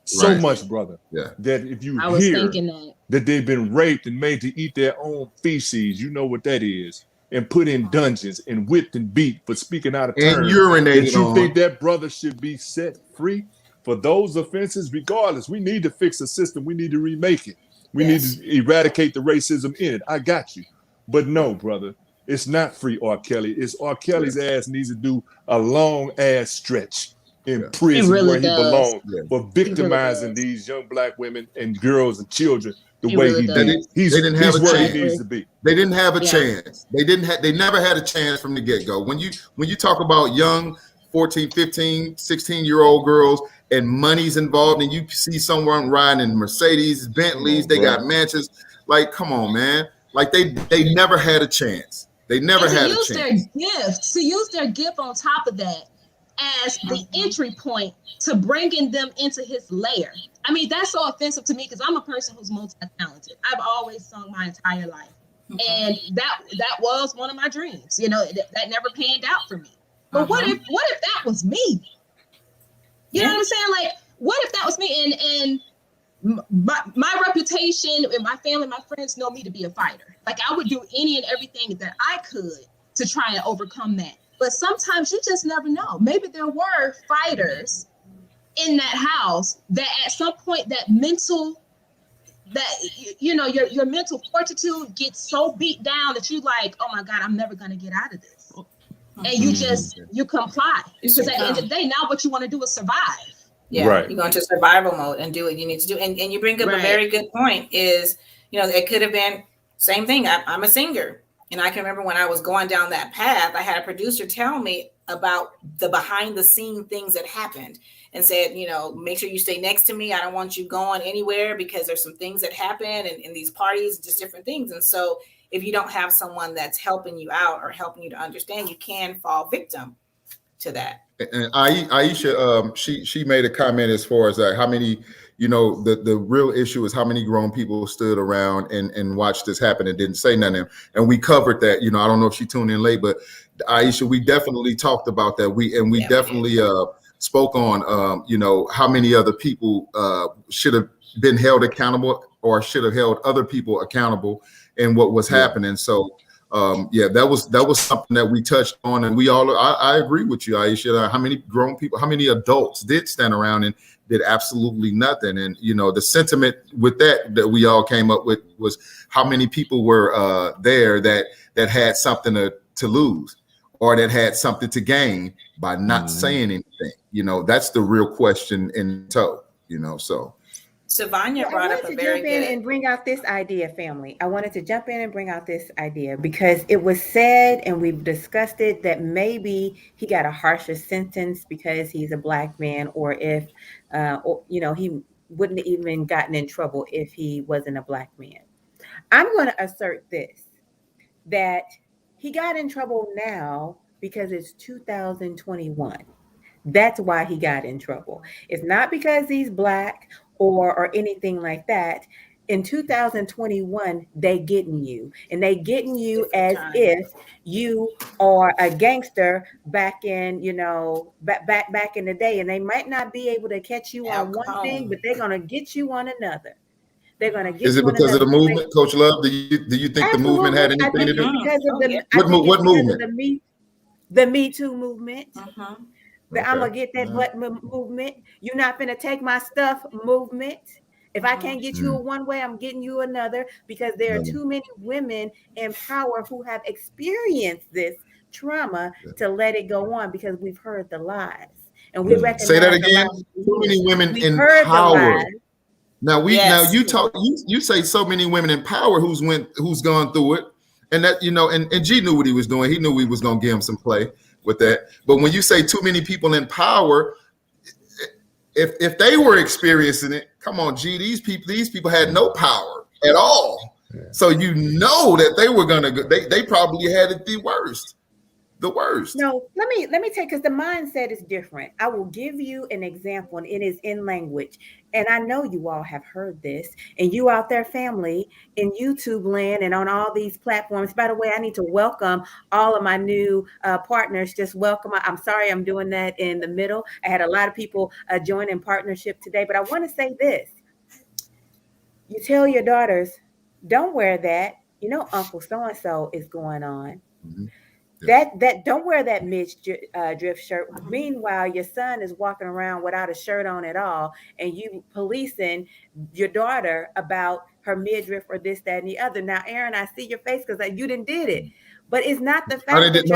Speaker 2: So much, brother.
Speaker 5: Yeah.
Speaker 2: That if you
Speaker 3: was
Speaker 2: hear
Speaker 3: thinking
Speaker 2: that they've been raped and made to eat their own feces, you know what that is, and put in dungeons and whipped and beat for speaking out of turn.
Speaker 5: And urinated
Speaker 2: that you
Speaker 5: on.
Speaker 2: think that brother should be set free for those offenses? Regardless, we need to fix the system. We need to remake it. We need to eradicate the racism in it. I got you. But no, brother, it's not free R. Kelly. It's R. Kelly's ass needs to do a long ass stretch in prison where he belongs for victimizing these young black women and girls and children the way he did. He's where he needs to be.
Speaker 5: They didn't have a chance. They never had a chance from the get-go. When you talk about young 14, 15, 16-year-old girls and money's involved, and you see someone riding in Mercedes, Bentleys, they got mansions, like, come on, man. Like they never had a chance. They never had a chance.
Speaker 3: To use their gift on top of that as the entry point to bringing them into his lair. I mean, that's so offensive to me because I'm a person who's multi-talented. I've always sung my entire life. And that was one of my dreams. You know, that never panned out for me. But what if that was me? You know what I'm saying? Like, what if that was me? And my reputation and my family, my friends know me to be a fighter. Like, I would do any and everything that I could to try and overcome that. But sometimes you just never know. Maybe there were fighters in that house that at some point that mental, your mental fortitude gets so beat down that you like, oh my God, I'm never going to get out of this. And you comply. Because at the end of the day, now what you want to do is survive.
Speaker 4: Yeah, you go into survival mode and do what you need to do. And you bring up a very good point is, it could have been same thing. I'm a singer. And I can remember when I was going down that path, I had a producer tell me about the behind the scene things that happened and said, make sure you stay next to me. I don't want you going anywhere because there's some things that happen in these parties, just different things. And so if you don't have someone that's helping you out or helping you to understand, you can fall victim to that.
Speaker 5: And Aisha, she made a comment as far as how many, the real issue is how many grown people stood around and watched this happen and didn't say nothing. And we covered that. I don't know if she tuned in late, but Aisha, we definitely talked about that. We definitely spoke on, how many other people should have been held accountable or should have held other people accountable in what was happening. So. That was something that we touched on, and I agree with you, Aisha. How many grown people, how many adults did stand around and did absolutely nothing? And the sentiment with that we all came up with was how many people were there that had something to lose or that had something to gain by not saying anything. That's the real question in tow. So.
Speaker 4: Savannah brought up a very good.
Speaker 1: And bring out this idea, family. I wanted to jump in and bring out this idea because it was said, and we've discussed it, that maybe he got a harsher sentence because he's a black man, or if, he wouldn't have even gotten in trouble if he wasn't a black man. I'm going to assert this, that he got in trouble now because it's 2021. That's why he got in trouble. It's not because he's black or anything like that. In 2021, they getting you, and they getting you as if you are a gangster back in, back in the day, and they might not be able to catch you on one thing, but they're gonna get you on another. They're gonna get.
Speaker 5: Is it because of the movement, Coach Love? Do you think the movement had anything to do? What movement?
Speaker 1: The Me Too movement. I'm gonna get that butt movement. You're not gonna take my stuff movement. If I can't get you one way, I'm getting you another, because there are too many women in power who have experienced this trauma to let it go on, because we've heard the lies. And we recognize.
Speaker 5: Say that again. Too many women in power. Now you say so many women in power who's gone through it, and that and G knew what he was doing. He knew we was gonna give him some play with that. But when you say too many people in power, if they were experiencing it, come on, G, these people had no power at all. So that they were gonna go, they probably had it the the worst.
Speaker 1: No, let me take, because the mindset is different. I will give you an example, and it is in language. And I know you all have heard this, and you out there, family, in YouTube land and on all these platforms. By the way, I need to welcome all of my new partners. Just welcome. I'm sorry I'm doing that in the middle. I had a lot of people join in partnership today, but I want to say this. You tell your daughters, don't wear that. You know, Uncle so-and-so is going on.
Speaker 5: Mm-hmm.
Speaker 1: That don't wear that midriff shirt. Meanwhile, your son is walking around without a shirt on at all, and you policing your daughter about her midriff or this, that, and the other. Now, Aaron, I see your face because you didn't did it, but it's not the fact that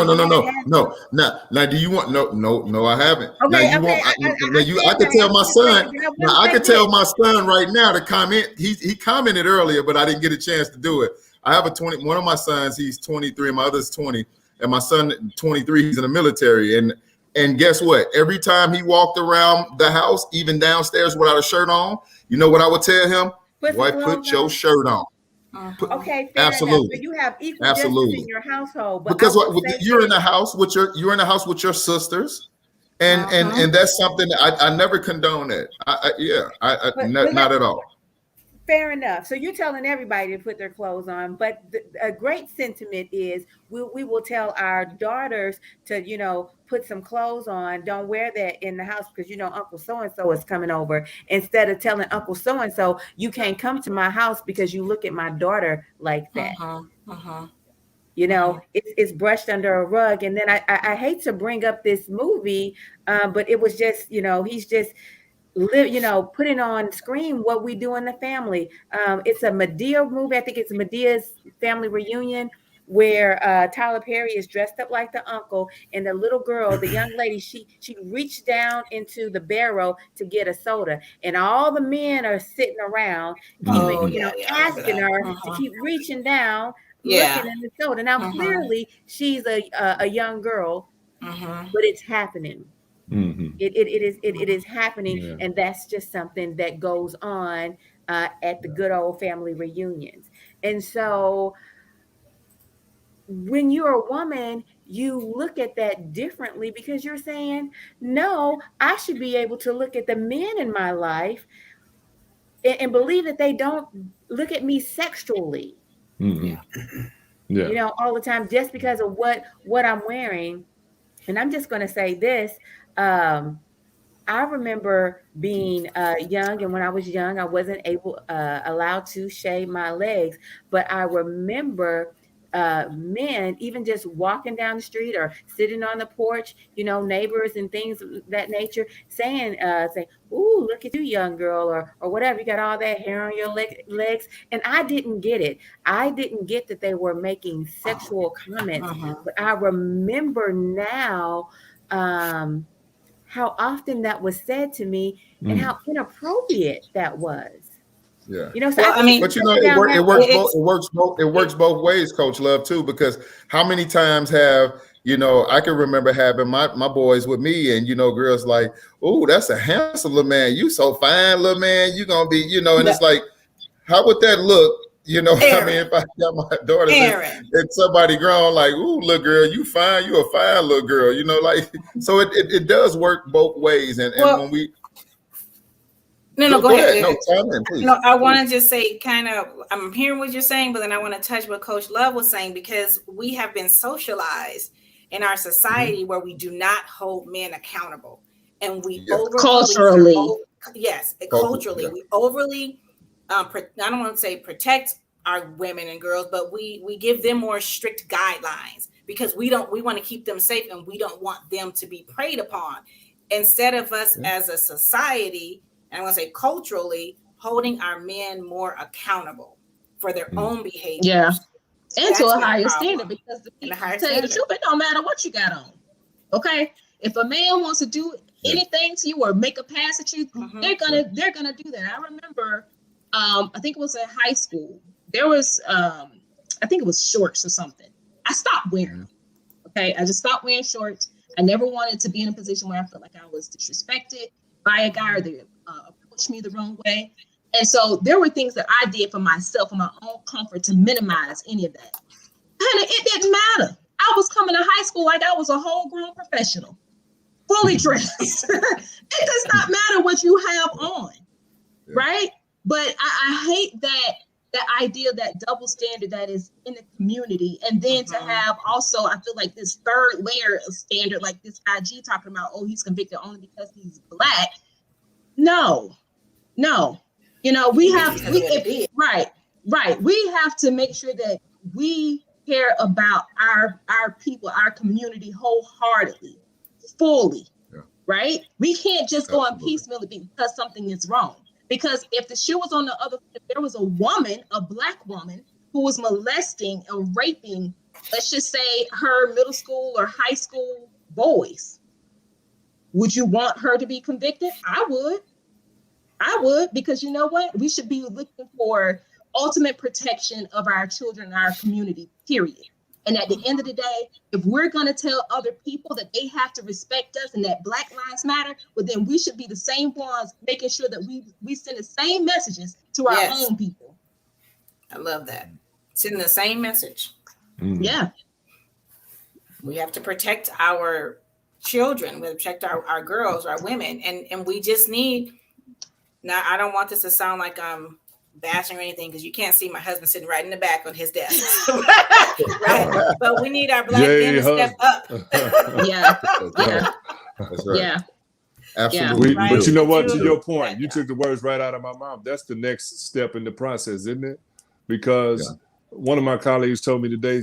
Speaker 5: no. Now, do you want no? I haven't.
Speaker 1: Okay,
Speaker 5: now you
Speaker 1: okay,
Speaker 5: want. I could tell my son. Now I could tell my son right now to comment. He commented earlier, but I didn't get a chance to do it. I have one of my sons. He's 23, and my other's 20. And my son, 23, he's in the military. And guess what? Every time he walked around the house, even downstairs without a shirt on, you know what I would tell him? Boy, put your shirt on.
Speaker 1: Okay,
Speaker 5: absolutely.
Speaker 1: So you have equal justice in your household. But
Speaker 5: because you're in the house with your sisters. And that's something that I never condone it. Not at all.
Speaker 1: Fair enough. So you're telling everybody to put their clothes on, but a great sentiment is we will tell our daughters to, put some clothes on. Don't wear that in the house because, Uncle so-and-so is coming over. Instead of telling Uncle so-and-so, you can't come to my house because you look at my daughter like that. It's brushed under a rug. And then I hate to bring up this movie, but it was just, he's just putting on screen What We Do in the Family. It's a Madea movie. I think it's Medea's family reunion where Tyler Perry is dressed up like the uncle, and the little girl, the young lady, she reached down into the barrel to get a soda, and all the men are sitting around, asking her to keep reaching down, looking in the soda. Now, clearly, she's a young girl, but it's happening. It is happening, and that's just something that goes on at the good old family reunions. And so when you're a woman, you look at that differently because you're saying, no, I should be able to look at the men in my life and believe that they don't look at me sexually, all the time just because of what I'm wearing. And I'm just going to say this. I remember being young, and when I was young, I wasn't allowed to shave my legs. But I remember men, even just walking down the street or sitting on the porch, neighbors and things of that nature, saying, "Ooh, look at you, young girl," or whatever. You got all that hair on your legs, and I didn't get it. I didn't get that they were making sexual comments. But I remember now. How often that was said to me and how inappropriate that was.
Speaker 5: Yeah.
Speaker 1: So
Speaker 5: it works both ways, Coach Love, too, because how many times have, I can remember having my boys with me and, girls like, oh, that's a handsome little man. You so fine, little man. You going to be, and it's like, how would that look? Aaron, if I got my daughters and somebody grown like, ooh, little girl, you fine, you a fine little girl, so it does work both ways. And when we
Speaker 4: go ahead.
Speaker 5: No, chime in, please.
Speaker 4: I want to just say I'm hearing what you're saying, but then I want to touch what Coach Love was saying, because we have been socialized in our society where we do not hold men accountable. And we
Speaker 3: culturally,
Speaker 4: we overly I don't want to say protect our women and girls, but we give them more strict guidelines because we want to keep them safe and we don't want them to be preyed upon, instead of us as a society, and I want to say culturally, holding our men more accountable for their own behavior.
Speaker 3: Yeah. And to a higher standard, because the people tell you the truth, it don't matter what you got on. Okay. If a man wants to do anything to you or make a pass at you, they're gonna do that. I remember I think it was in high school. There was, I think it was shorts or something. I stopped wearing them. Okay. I just stopped wearing shorts. I never wanted to be in a position where I felt like I was disrespected by a guy or they approached me the wrong way. And so there were things that I did for myself, for my own comfort, to minimize any of that. And it didn't matter. I I was coming to high school like I was a whole grown professional, fully dressed. It does not matter what you have on, right? But I hate that idea, that double standard that is in the community. And then to have also, I feel like this third layer of standard, like this IG talking about, oh, he's convicted only because he's Black. No. You know, we have, right. We have to make sure that we care about our people, our community wholeheartedly, fully, right? We can't just go on piecemeal because something is wrong. Because if the shoe was on the other, if there was a woman, a Black woman, who was molesting and raping, let's just say her middle school or high school boys, would you want her to be convicted? I would, because you know what? We should be looking for ultimate protection of our children and our community, period. And at the end of the day, if we're going to tell other people that they have to respect us and that Black lives matter, well, then we should be the same ones making sure that we send the same messages to our own people.
Speaker 4: I love that. Send the same message.
Speaker 3: Yeah.
Speaker 4: We have to protect our children. We protect our girls, our women. And we just need, now I don't want this to sound like I'm bashing or anything, because you can't see my husband sitting right in the back on his desk. Right? But we need our Black men to step up.
Speaker 5: That's right.
Speaker 3: Yeah.
Speaker 5: Absolutely.
Speaker 2: But you know what? To your point, you took the words right out of my mouth. That's the next step in the process, isn't it? Because one of my colleagues told me today,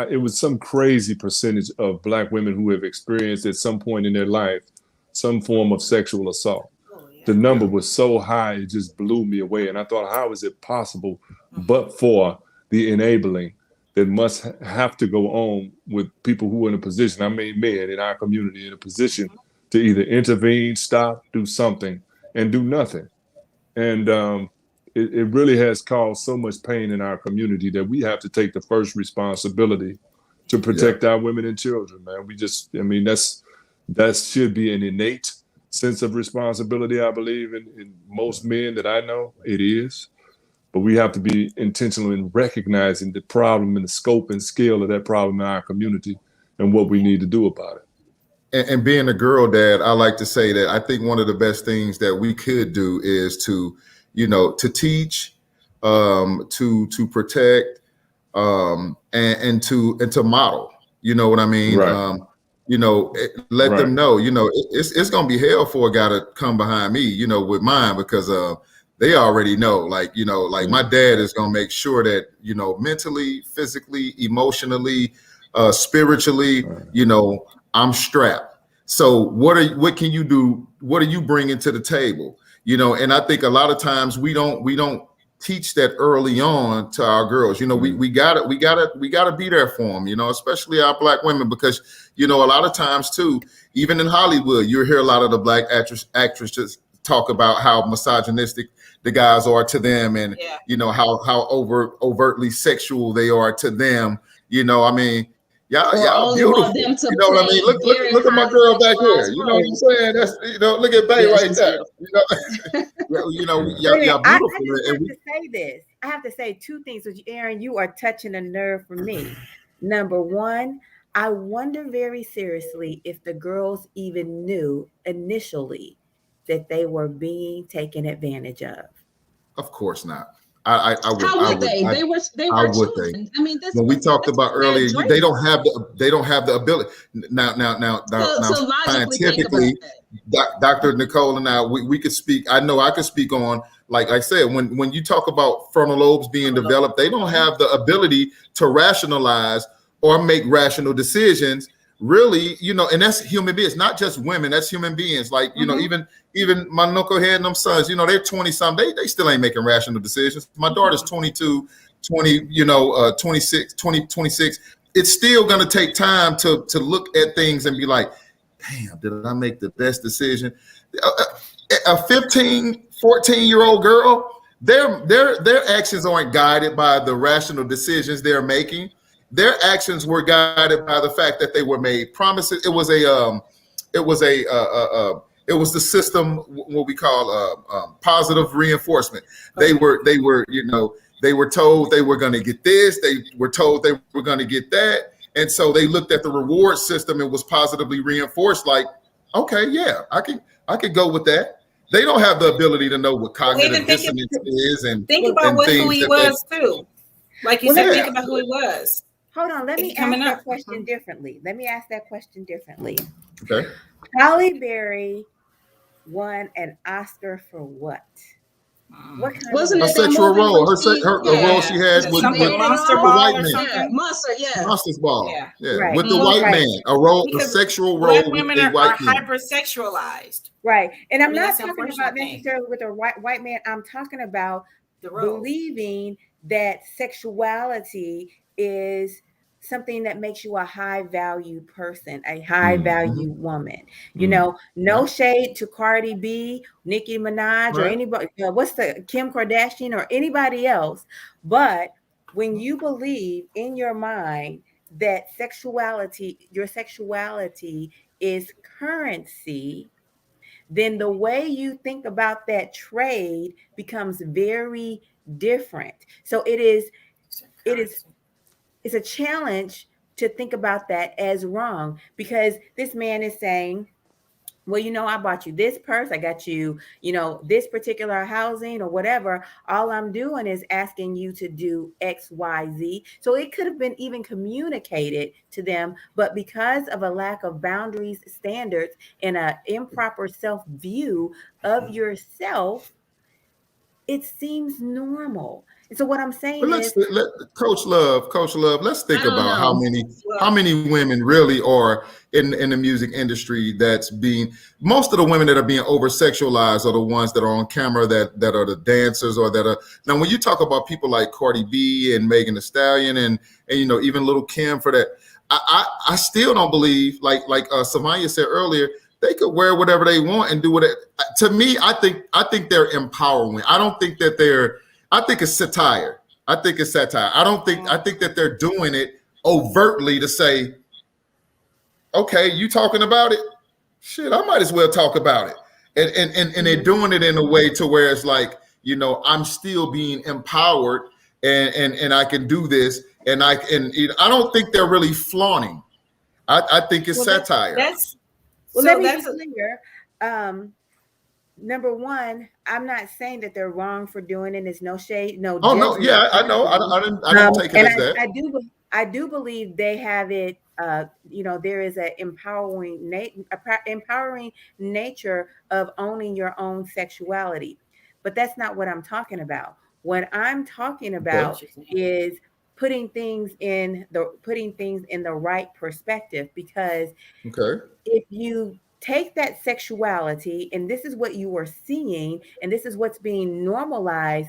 Speaker 2: it was some crazy percentage of Black women who have experienced at some point in their life some form of sexual assault. The number was so high, it just blew me away. And I thought, how is it possible, but for the enabling that must have to go on with people who are in a position, I mean, men in our community in a position to either intervene, stop, do something, and do nothing. And it really has caused so much pain in our community that we have to take the first responsibility to protect our women and children, man. That should be an innate sense of responsibility, I believe, in most men that I know. It is. But we have to be intentional in recognizing the problem and the scope and scale of that problem in our community and what we need to do about it.
Speaker 5: And being a girl dad, I like to say that I think one of the best things that we could do is to teach, to protect, and to model. You know what I mean?
Speaker 2: Right.
Speaker 5: Let them know, it's going to be hell for a guy to come behind me, with mine, because they already know, like my dad is going to make sure that, mentally, physically, emotionally, spiritually, I'm strapped. So what can you do? What are you bringing to the table? And I think a lot of times we don't teach that early on to our girls. We gotta be there for them, especially our Black women, because a lot of times too, even in Hollywood, you hear a lot of the Black actresses talk about how misogynistic the guys are to them, and how overtly sexual they are to them. Y'all beautiful. You know what I mean? Look at my girl back here. You know what I'm saying? That's look at Bay right there. Y'all beautiful.
Speaker 1: I have to say two things, which Aaron, you are touching a nerve for me. Number one, I wonder very seriously if the girls even knew initially that they were being taken advantage of.
Speaker 5: Of course not. I would.
Speaker 3: How would they? They were children. I mean,
Speaker 5: when we talked about earlier, they don't have the ability. Now, scientifically, Dr. Nicole and I, we could speak. I know I could speak on, like I said, when you talk about frontal lobes being developed, they don't have the ability to rationalize or make rational decisions. Really, and that's human beings, not just women. That's human beings. Like, even my knucklehead and them sons, they're 20 something. They still ain't making rational decisions. My daughter's 22, 26. It's still going to take time to look at things and be like, damn, did I make the best decision? A 15, 14-year-old girl, their actions aren't guided by the rational decisions they're making. Their actions were guided by the fact that they were made promises. It was the system, what we call positive reinforcement. They were told they were going to get this. They were told they were going to get that. And so they looked at the reward system and was positively reinforced. Like, okay, yeah, I could go with that. They don't have the ability to know what cognitive dissonance is, and
Speaker 4: think about who he was too. Like you said, think about who he was.
Speaker 1: Hold on, let me ask that question differently.
Speaker 5: Okay.
Speaker 1: Halle Berry won an Oscar for what? What kind
Speaker 3: Wasn't
Speaker 1: of
Speaker 5: a sexual role? The role she had with
Speaker 4: Monster
Speaker 5: Ball
Speaker 4: or something.
Speaker 5: Monster's Ball.
Speaker 4: Yeah.
Speaker 1: Right.
Speaker 5: With the white man, a sexual role.
Speaker 4: Black women are hypersexualized.
Speaker 1: Right. And I'm not talking about necessarily with a white man. I'm talking about believing that sexuality is something that makes you a high value person, a high value woman. You know, no shade to Cardi B, Nicki Minaj, or anybody, what's the Kim Kardashian or anybody else. But when you believe in your mind that your sexuality is currency, then the way you think about that trade becomes very different. So it's a challenge to think about that as wrong, because this man is saying, well, you know, I bought you this purse, I got you, you know, this particular housing or whatever. All I'm doing is asking you to do X, Y, Z. So it could have been even communicated to them, but because of a lack of boundaries, standards, and an improper self-view of yourself, it seems normal. And so what I'm saying is,
Speaker 5: Coach Love, let's think about how many women really are in the music industry most of the women that are being over sexualized are the ones that are on camera, that are the dancers, or that are. Now, when you talk about people like Cardi B and Megan Thee Stallion and you know, even Little Kim for that, I still don't believe, like Savannah said earlier, they could wear whatever they want and do whatever. To me, I think they're empowering. I don't think that I think it's satire. I think that they're doing it overtly to say, okay, you talking about it? Shit, I might as well talk about it. And they're doing it in a way to where it's like, you know, I'm still being empowered and I can do this. And I don't think they're really flaunting. I think it's satire.
Speaker 1: Let me be clear. Number one, I'm not saying that they're wrong for doing it. There's no shade, no.
Speaker 5: Oh no, yeah, I know. I didn't take it as that.
Speaker 1: I do believe they have it. You know, there is an empowering nature of owning your own sexuality, but that's not what I'm talking about. What I'm talking about is putting things in the right perspective, because if you take that sexuality, and this is what you are seeing, and this is what's being normalized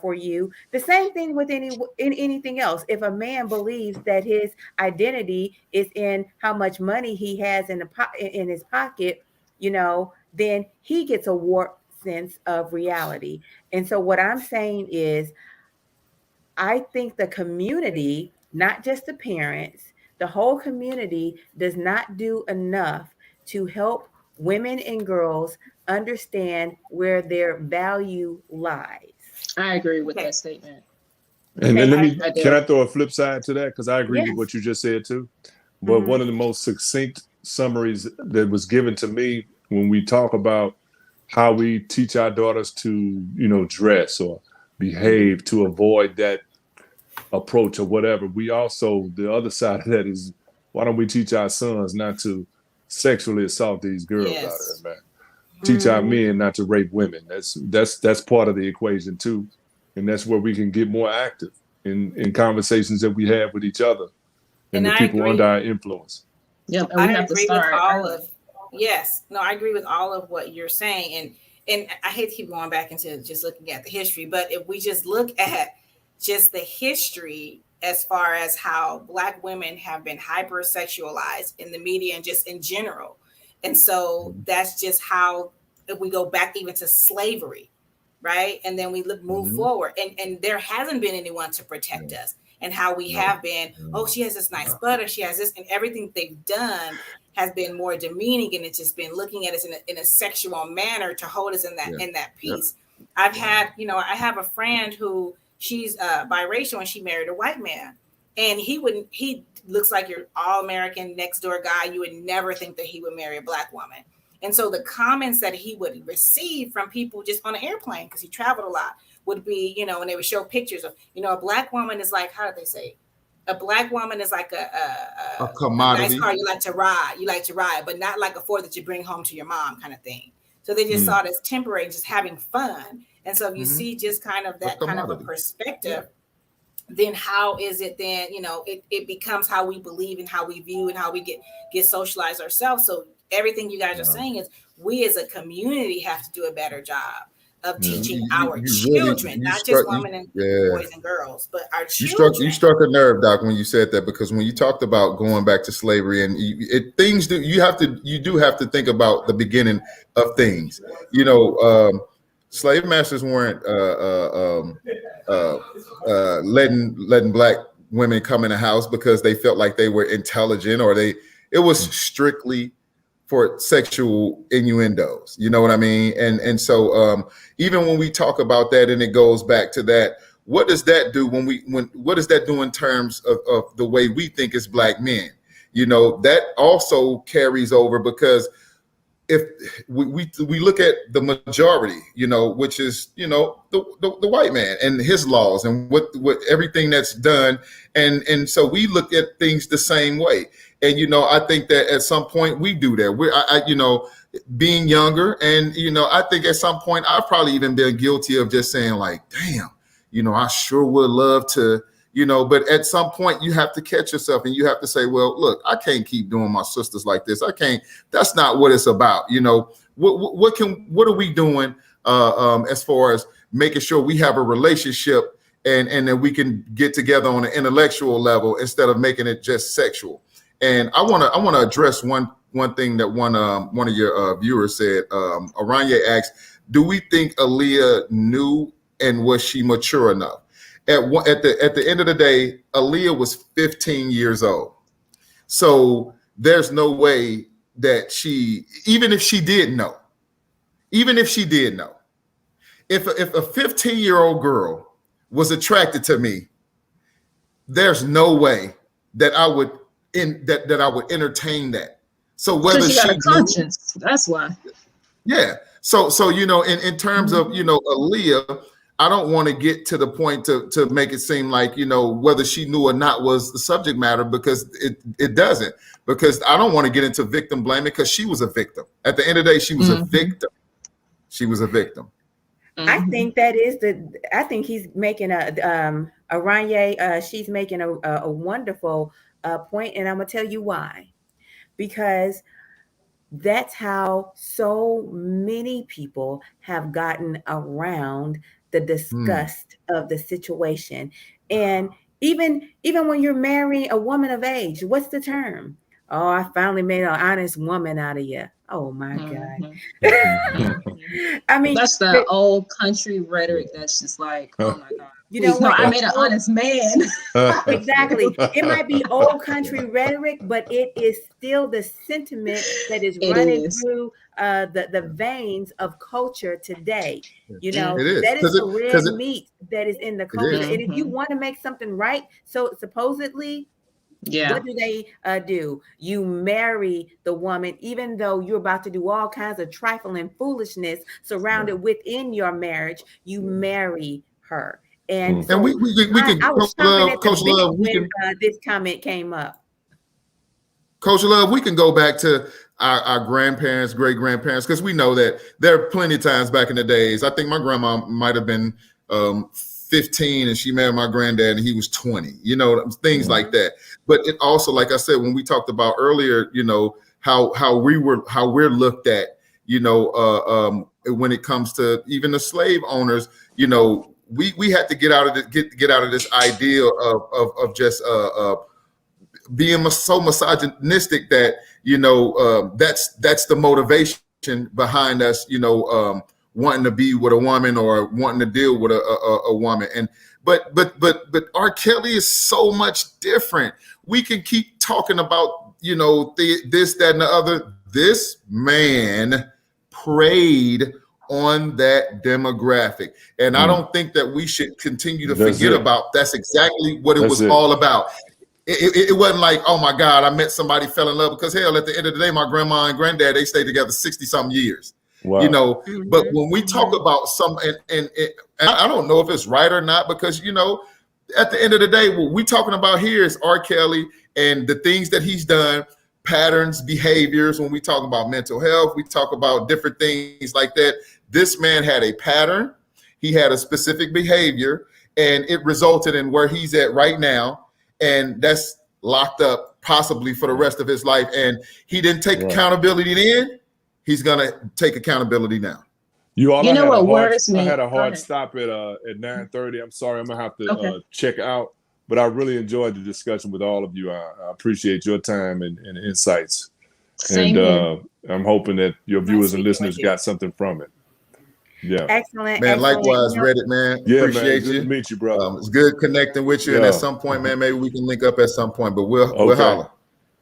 Speaker 1: for you. The same thing with anything else. If a man believes that his identity is in how much money he has in his pocket, you know, then he gets a warped sense of reality. And so what I'm saying is, I think the community, not just the parents, the whole community does not do enough to help women and girls understand where their value lies.
Speaker 3: I agree with that statement.
Speaker 2: And can I throw a flip side to that? Because I agree with what you just said too. But one of the most succinct summaries that was given to me when we talk about how we teach our daughters to, you know, dress or behave to avoid that approach or whatever, we also, the other side of that is, why don't we teach our sons not to sexually assault these girls out there, man? Teach our men not to rape women. That's part of the equation too, and that's where we can get more active in conversations that we have with each other and the people under our influence.
Speaker 3: Yeah, and we have to start.
Speaker 4: I agree with all of what you're saying, and I hate to keep going back into just looking at the history, but if we just look at just the history as far as how Black women have been hypersexualized in the media and just in general. And so that's just how, if we go back even to slavery, right? And then we move forward, and there hasn't been anyone to protect us, and how we have been, oh, she has this nice butt, or she has this, and everything they've done has been more demeaning, and it's just been looking at us in a sexual manner to hold us in that piece. I've had, you know, I have a friend who, she's biracial, and she married a white man, and he looks like your all-American next door guy, you would never think that he would marry a Black woman. And so the comments that he would receive from people just on an airplane, because he traveled a lot, would be, you know, and they would show pictures of, you know, a Black woman is like, how did they say? A Black woman is like a
Speaker 5: commodity.
Speaker 4: A nice car you like to ride, but not like a Ford that you bring home to your mom kind of thing. So they just saw it as temporary, just having fun. And so if you see just kind of that kind of a perspective, then how is it then, you know, it becomes how we believe and how we view and how we get socialized ourselves. So everything you guys are saying is we as a community have to do a better job of teaching our children, not just women and boys and girls, but our children.
Speaker 5: You struck a nerve, Doc, when you said that, because when you talked about going back to slavery and you do have to think about the beginning of things. You know, slave masters weren't letting Black women come in the house because they felt like they were intelligent, or it was strictly for sexual innuendos, you know what I mean? And so even when we talk about that, and it goes back to that, what does that do what does that do in terms of the way we think as Black men? You know, that also carries over, because if we look at the majority, you know, which is, you know, the white man and his laws and what everything that's done, and so we look at things the same way. And, you know, I think that at some point we do that. You know, being younger, and, you know, I think at some point I've probably even been guilty of just saying like, damn, you know, I sure would love to, you know, but at some point you have to catch yourself and you have to say, well, look, I can't keep doing my sisters like this. I can't. That's not what it's about. You know, what are we doing as far as making sure we have a relationship and then we can get together on an intellectual level instead of making it just sexual. And I want to address one thing that one of your viewers said. Aranya asked, do we think Aaliyah knew, and was she mature enough? At the end of the day, Aaliyah was 15 years old. So there's no way that even if she did know, if a 15-year-old girl was attracted to me, there's no way that I would entertain that. So whether she got a
Speaker 3: conscience, that's why.
Speaker 5: Yeah. So you know, in terms of, you know, Aaliyah, I don't want to get to the point to make it seem like, you know, whether she knew or not was the subject matter, because it doesn't. Because I don't want to get into victim blaming, because she was a victim. At the end of the day, she was a victim. She was a victim.
Speaker 1: I think that is I think he's making Aranya, she's making a wonderful point, and I'm gonna tell you why. Because that's how so many people have gotten around the disgust of the situation. And even when you're marrying a woman of age, what's the term? Oh, I finally made an honest woman out of you. Oh my God. I mean,
Speaker 3: that's the old country rhetoric that's just like, oh my God.
Speaker 1: You know what?
Speaker 3: I made an honest man.
Speaker 1: Exactly. It might be old country rhetoric, but it is still the sentiment that is running through the veins of culture today. You know, that is the red meat that is in the culture. And if you want to make something right, so supposedly, what do they do? You marry the woman, even though you're about to do all kinds of trifling foolishness surrounded within your marriage. You marry her. And so
Speaker 5: we can,
Speaker 1: I was
Speaker 5: Coach Love,
Speaker 1: when this comment came up.
Speaker 5: Coach Love, we can go back to our grandparents, great grandparents, because we know that there are plenty of times back in the days. I think my grandma might have been 15 and she married my granddad and he was 20, you know, things like that. But it also, like I said, when we talked about earlier, you know, how we're looked at, you know, when it comes to even the slave owners, you know, we had to get out of this idea of just being so misogynistic that, you know, that's the motivation behind us, you know, wanting to be with a woman or wanting to deal with a woman. And but R. Kelly is so much different. We can keep talking about, you know, this, that, and the other. This man preyed on that demographic. And I don't think that we should continue to forget about that's exactly what it was all about. It wasn't like, oh my God, I met somebody, fell in love, because hell, at the end of the day, my grandma and granddad, they stayed together 60-something years. Wow. You know, but when we talk about some, and I don't know if it's right or not, because, you know, at the end of the day, what we're talking about here is R. Kelly and the things that he's done, patterns, behaviors. When we talk about mental health, we talk about different things like that. This man had a pattern. He had a specific behavior, and it resulted in where he's at right now. And that's locked up possibly for the rest of his life. And he didn't take accountability then. He's going to take accountability now.
Speaker 2: You know what worries me? I had a hard stop at 9:30. I'm sorry, I'm going to have to check out. But I really enjoyed the discussion with all of you. I appreciate your time and insights. Same and I'm hoping that your viewers and listeners got something from it. Yeah.
Speaker 1: Excellent.
Speaker 5: Man,
Speaker 1: excellent.
Speaker 5: Likewise, Reddit, man.
Speaker 2: Yeah,
Speaker 5: appreciate
Speaker 2: man. Good to meet you, brother.
Speaker 5: It's good connecting with you. And at some point, man, maybe we can link up at some point, but we'll holler.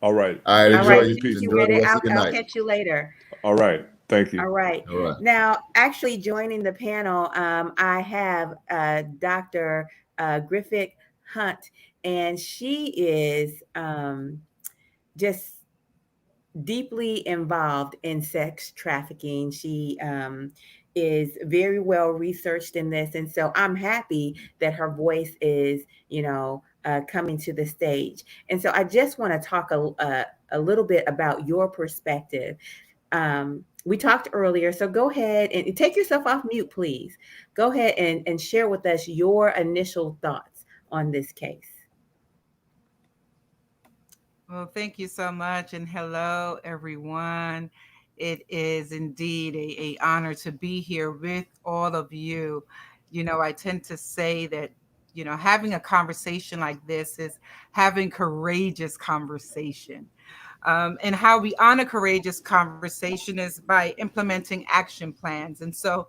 Speaker 2: All right.
Speaker 5: All right. Enjoy your
Speaker 1: peace.
Speaker 5: Enjoy the rest of your night.
Speaker 1: I'll catch you later.
Speaker 2: All right. Thank you.
Speaker 1: All right. Now, actually joining the panel, I have Dr. Griffith Hunt, and she is just deeply involved in sex trafficking. She is very well researched in this. And so I'm happy that her voice is, coming to the stage. And so I just want to talk a little bit about your perspective. We talked earlier, so go ahead and take yourself off mute, please. Go ahead and share with us your initial thoughts on this case.
Speaker 6: Well, thank you so much. And hello, everyone. It is indeed a honor to be here with all of you. I tend to say that, having a conversation like this is having courageous conversation. And how we honor courageous conversation is by implementing action plans. And so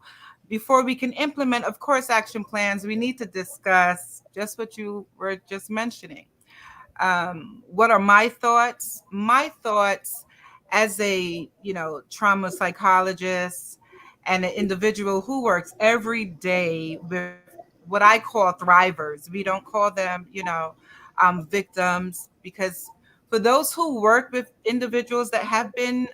Speaker 6: before we can implement, of course, action plans, we need to discuss just what you were just mentioning. What are my thoughts? My thoughts as a, trauma psychologist and an individual who works every day with what I call thrivers. We don't call them, victims, because for those who work with individuals that have been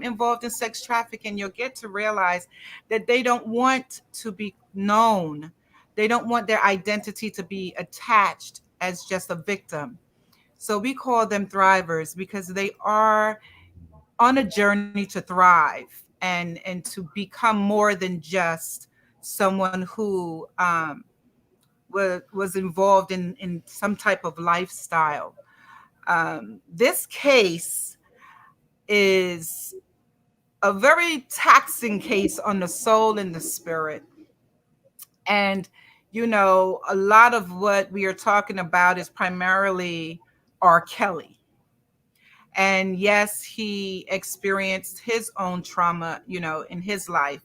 Speaker 6: involved in sex trafficking, you'll get to realize that they don't want to be known. They don't want their identity to be attached as just a victim. So we call them thrivers because they are on a journey to thrive and to become more than just someone who was involved in some type of lifestyle. This case is a very taxing case on the soul and the spirit. And, a lot of what we are talking about is primarily R. Kelly. And yes, he experienced his own trauma, in his life.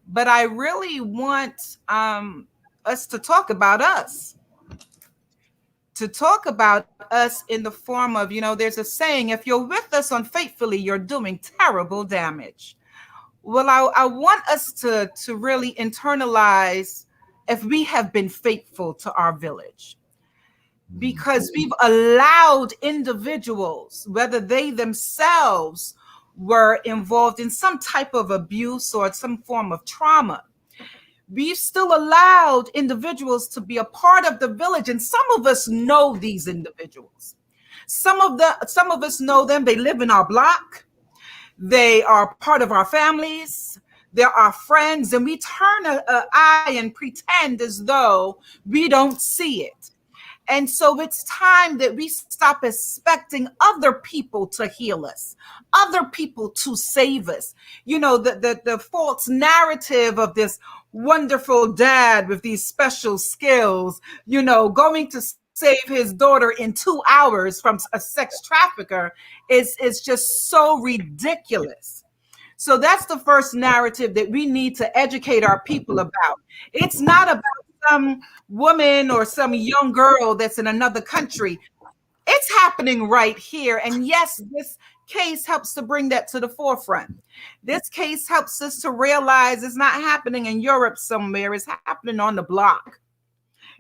Speaker 6: But I really want us to talk about us. To talk about us in the form of, there's a saying, if you're with us unfaithfully, you're doing terrible damage. Well, I want us to really internalize if we have been faithful to our village. Because we've allowed individuals, whether they themselves were involved in some type of abuse or some form of trauma, we've still allowed individuals to be a part of the village. And some of us know these individuals. Some of us know them. They live in our block. They are part of our families. They're our friends. And we turn an eye and pretend as though we don't see it. And so it's time that we stop expecting other people to heal us, other people to save us. The false narrative of this wonderful dad with these special skills, going to save his daughter in 2 hours from a sex trafficker is just so ridiculous. So that's the first narrative that we need to educate our people about. It's not about some woman or some young girl that's in another country. It's happening right here. And yes, this case helps to bring that to the forefront. This case helps us to realize it's not happening in Europe somewhere. It's happening on the block.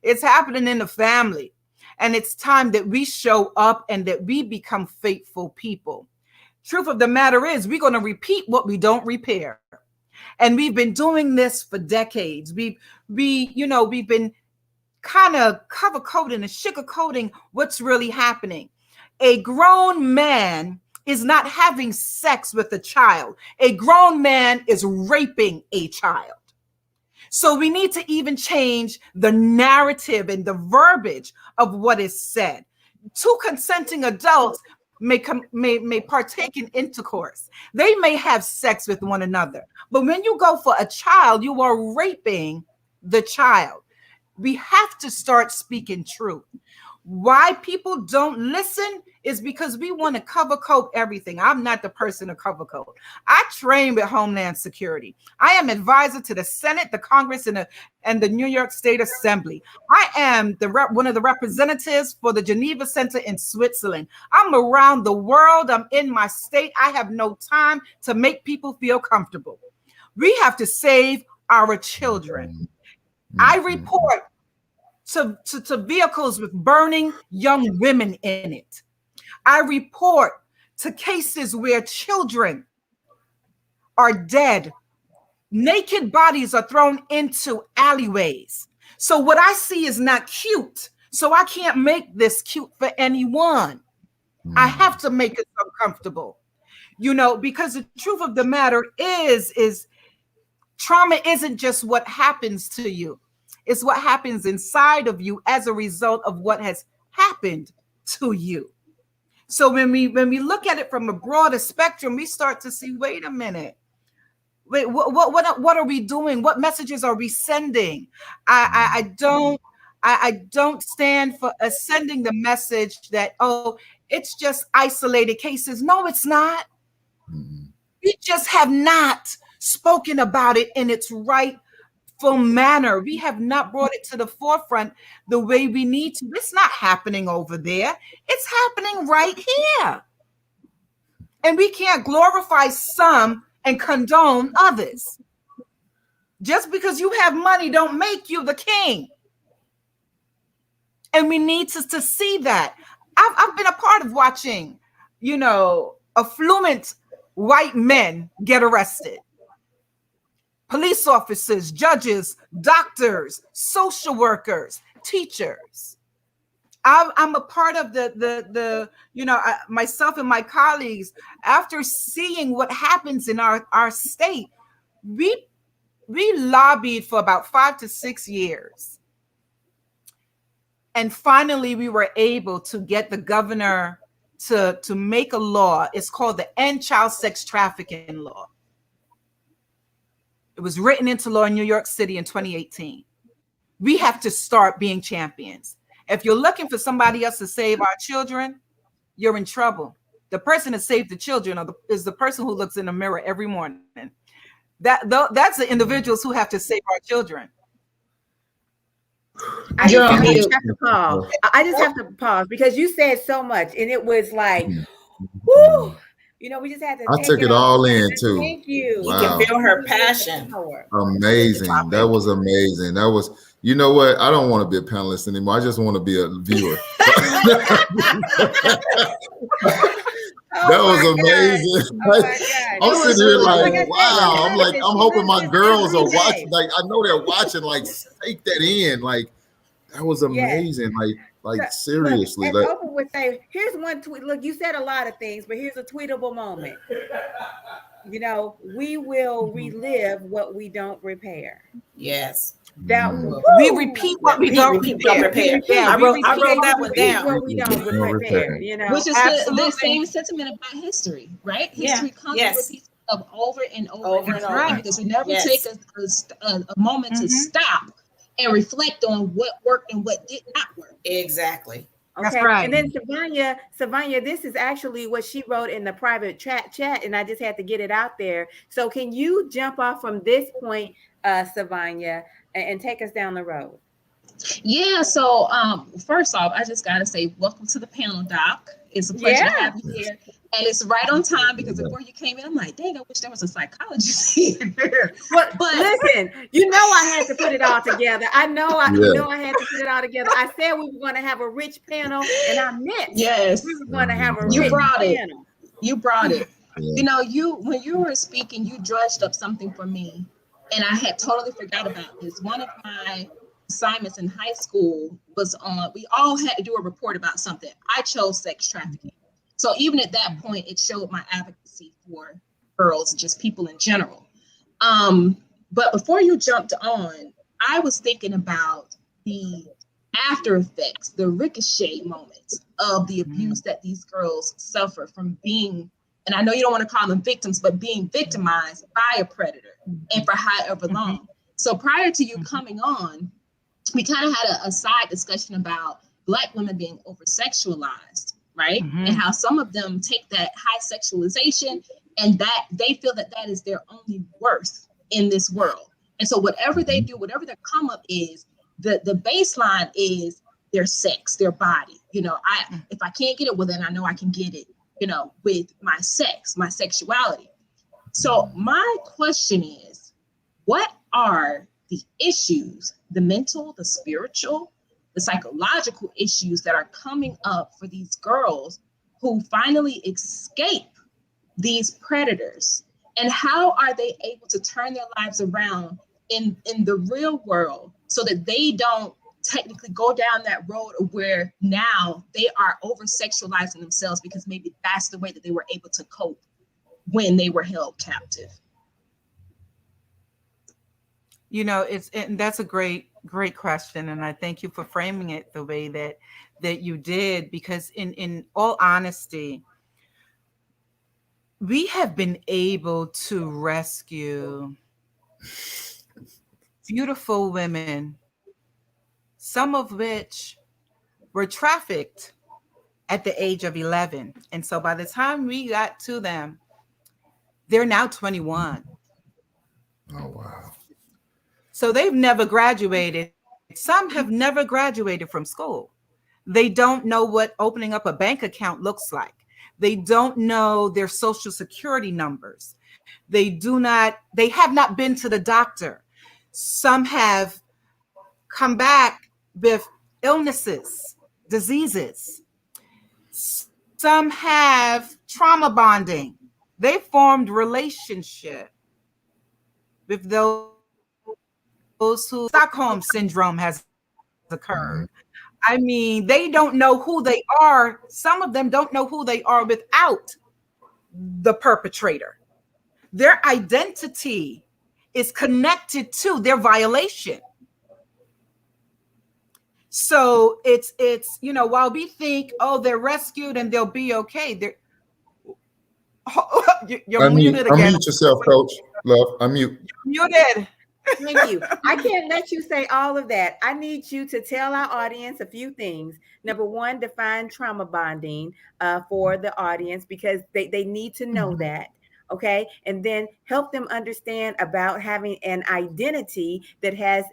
Speaker 6: It's happening in the family. And it's time that we show up and that we become faithful people. Truth of the matter is, we're going to repeat what we don't repair. And we've been doing this for decades. We've been kind of cover coding and sugar coating what's really happening. A grown man is not having sex with a child. A grown man is raping a child. So we need to even change the narrative and the verbiage of what is said. Two consenting adults may partake in intercourse. They may have sex with one another. But when you go for a child, you are raping the child. We have to start speaking truth. Why people don't listen is because we want to cover code everything. I'm not the person to cover code. I train with Homeland Security. I am advisor to the Senate, the Congress, and the New York State Assembly. I am one of the representatives for the Geneva Center in Switzerland. I'm around the world. I'm in my state. I have no time to make people feel comfortable. We have to save our children. I report to vehicles with burning young women in it. I report to cases where children are dead. Naked bodies are thrown into alleyways. So what I see is not cute. So I can't make this cute for anyone. I have to make it uncomfortable, because the truth of the matter is trauma isn't just what happens to you. It's what happens inside of you as a result of what has happened to you. So when we look at it from a broader spectrum, we start to see, wait a minute. Wait, what are we doing? What messages are we sending? I don't stand for sending the message that, it's just isolated cases. No, it's not. We just have not spoken about it in its rightful manner. We have not brought it to the forefront the way we need to. It's not happening over there. It's happening right here. And we can't glorify some and condone others. Just because you have money don't make you the king. And we need to see that. I've been a part of watching, affluent white men get arrested. Police officers, judges, doctors, social workers, teachers. I'm a part of myself and my colleagues, after seeing what happens in our state, we lobbied for about 5 to 6 years. And finally, we were able to get the governor to make a law. It's called the End Child Sex Trafficking Law. It was written into law in New York City in 2018. We have to start being champions. If you're looking for somebody else to save our children, you're in trouble. The person that saved the children is the person who looks in the mirror every morning. That's the individuals who have to save our children.
Speaker 1: I just have to pause because you said so much, and it was like, whoo. We just had to.
Speaker 5: I took it all in too.
Speaker 1: Thank you.
Speaker 5: Wow.
Speaker 4: You can feel her passion.
Speaker 5: Amazing. That was amazing. That was. You know what? I don't want to be a panelist anymore. I just want to be a viewer. That was amazing. I'm sitting here like, wow. I'm hoping my girls are watching. Like, I know they're watching. Like, take that in. Like, that was amazing. Like seriously.
Speaker 1: Look, Oprah would say, "Here's one tweet. Look, you said a lot of things, but here's a tweetable moment. We will relive what we don't repair."
Speaker 4: Yes.
Speaker 6: We repeat what we don't repair.
Speaker 4: Yeah, I wrote that one down.
Speaker 1: What we don't repair,
Speaker 3: which is the same sentiment about history, right? History constantly repeats of over and over and over, because we never take a moment to stop and reflect on what worked and what did not work.
Speaker 4: Exactly.
Speaker 1: Okay.
Speaker 6: That's right.
Speaker 1: And then Savannah, this is actually what she wrote in the private chat, and I just had to get it out there. So can you jump off from this point, Savannah, and take us down the road?
Speaker 3: Yeah. So first off, I just got to say welcome to the panel, Doc. It's a pleasure to have you here. And it's right on time because before you came in, I'm like, dang, I wish there was a psychologist here.
Speaker 1: But listen, you know I had to put it all together. You know I had to put it all together. I said we were going to have a rich panel, and I meant we were going to have a rich panel.
Speaker 3: You brought it. You know, when you were speaking, you dredged up something for me, and I had totally forgot about this. One of my assignments in high school was on, we all had to do a report about something. I chose sex trafficking. So even at that point, it showed my advocacy for girls and just people in general. But before you jumped on, I was thinking about the after effects, the ricochet moments of the abuse that these girls suffer from being, and I know you don't want to call them victims, but being victimized by a predator and for however long. So prior to you coming on, we kind of had a side discussion about Black women being over-sexualized, right? And how some of them take that high sexualization and that they feel that that is their only worth in this world. And so whatever they do, whatever their come up is, the baseline is their sex, their body. You know, if I can't get it, well, then I know I can get it, you know, with my sex, my sexuality. So my question is, what are the issues, the mental, the spiritual, the psychological issues that are coming up for these girls who finally escape these predators? And how are they able to turn their lives around in the real world so that they don't technically go down that road of where now they are over-sexualizing themselves because maybe that's the way that they were able to cope when they were held captive?
Speaker 6: You know, and that's a great question, and I thank you for framing it the way that you did, because in all honesty, we have been able to rescue beautiful women, some of which were trafficked at the age of 11. And so by the time we got to them, they're now 21.
Speaker 5: Oh, wow.
Speaker 6: So they've never graduated. Some have never graduated from school. They don't know what opening up a bank account looks like. They don't know their social security numbers. They have not been to the doctor. Some have come back with illnesses, diseases. Some have trauma bonding. They formed relationship with those who Stockholm syndrome has occurred. I mean, they don't know who they are. Some of them don't know who they are without the perpetrator. Their identity is connected to their violation. So it's you know, while we think, oh, they're rescued and they'll be okay, you're muted again.
Speaker 5: Unmute yourself, Coach. Love, unmute.
Speaker 6: You're muted.
Speaker 1: Thank you. I can't let you say all of that. I need you to tell our audience a few things. Number one, define trauma bonding for the audience, because they need to know that. Okay. And then help them understand about having an identity that has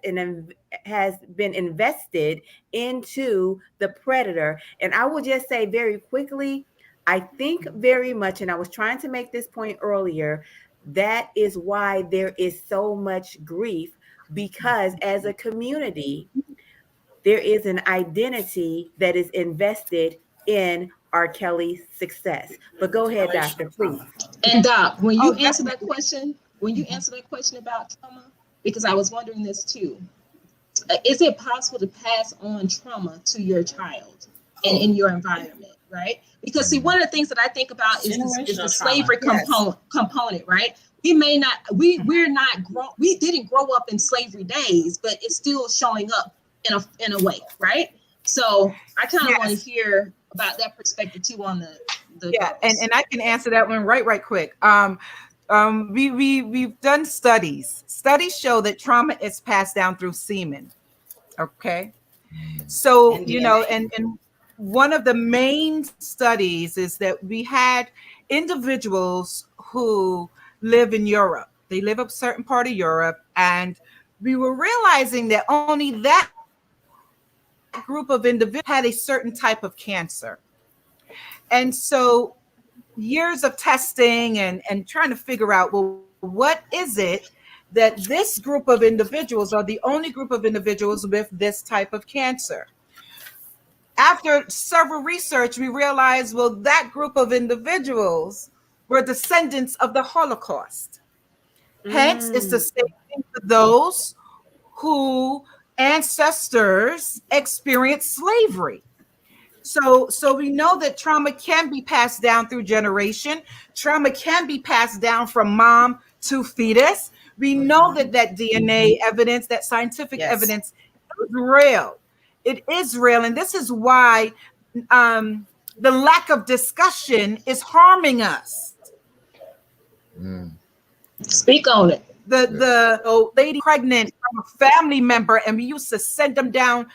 Speaker 1: been invested into the predator. And I will just say very quickly, I think very much, and I was trying to make this point earlier, that is why there is so much grief, because as a community, there is an identity that is invested in R. Kelly's success. But go ahead, Doctor, please.
Speaker 3: And Doc, when you answer that question about trauma, because I was wondering this too, is it possible to pass on trauma to your child and in your environment, right? Because see, one of the things that I think about is the slavery component, right? We didn't grow up in slavery days, but it's still showing up in a way, right? So I kind of want to hear about that perspective too on the
Speaker 6: and I can answer that one right quick. We've done studies. Studies show that trauma is passed down through semen. Okay, so you know, and one of the main studies is that we had individuals who live in Europe. They live a certain part of Europe, and we were realizing that only that group of individuals had a certain type of cancer. And so years of testing and trying to figure out, well, what is it that this group of individuals are the only group of individuals with this type of cancer? After several research, we realized, well, that group of individuals were descendants of the Holocaust. Hence, it's the same thing for those who ancestors experienced slavery. So we know that trauma can be passed down through generation. Trauma can be passed down from mom to fetus. We know that DNA evidence, that scientific evidence is real. It is real. And this is why the lack of discussion is harming us.
Speaker 3: Speak on it.
Speaker 6: The lady pregnant from a family member, and we used to send them down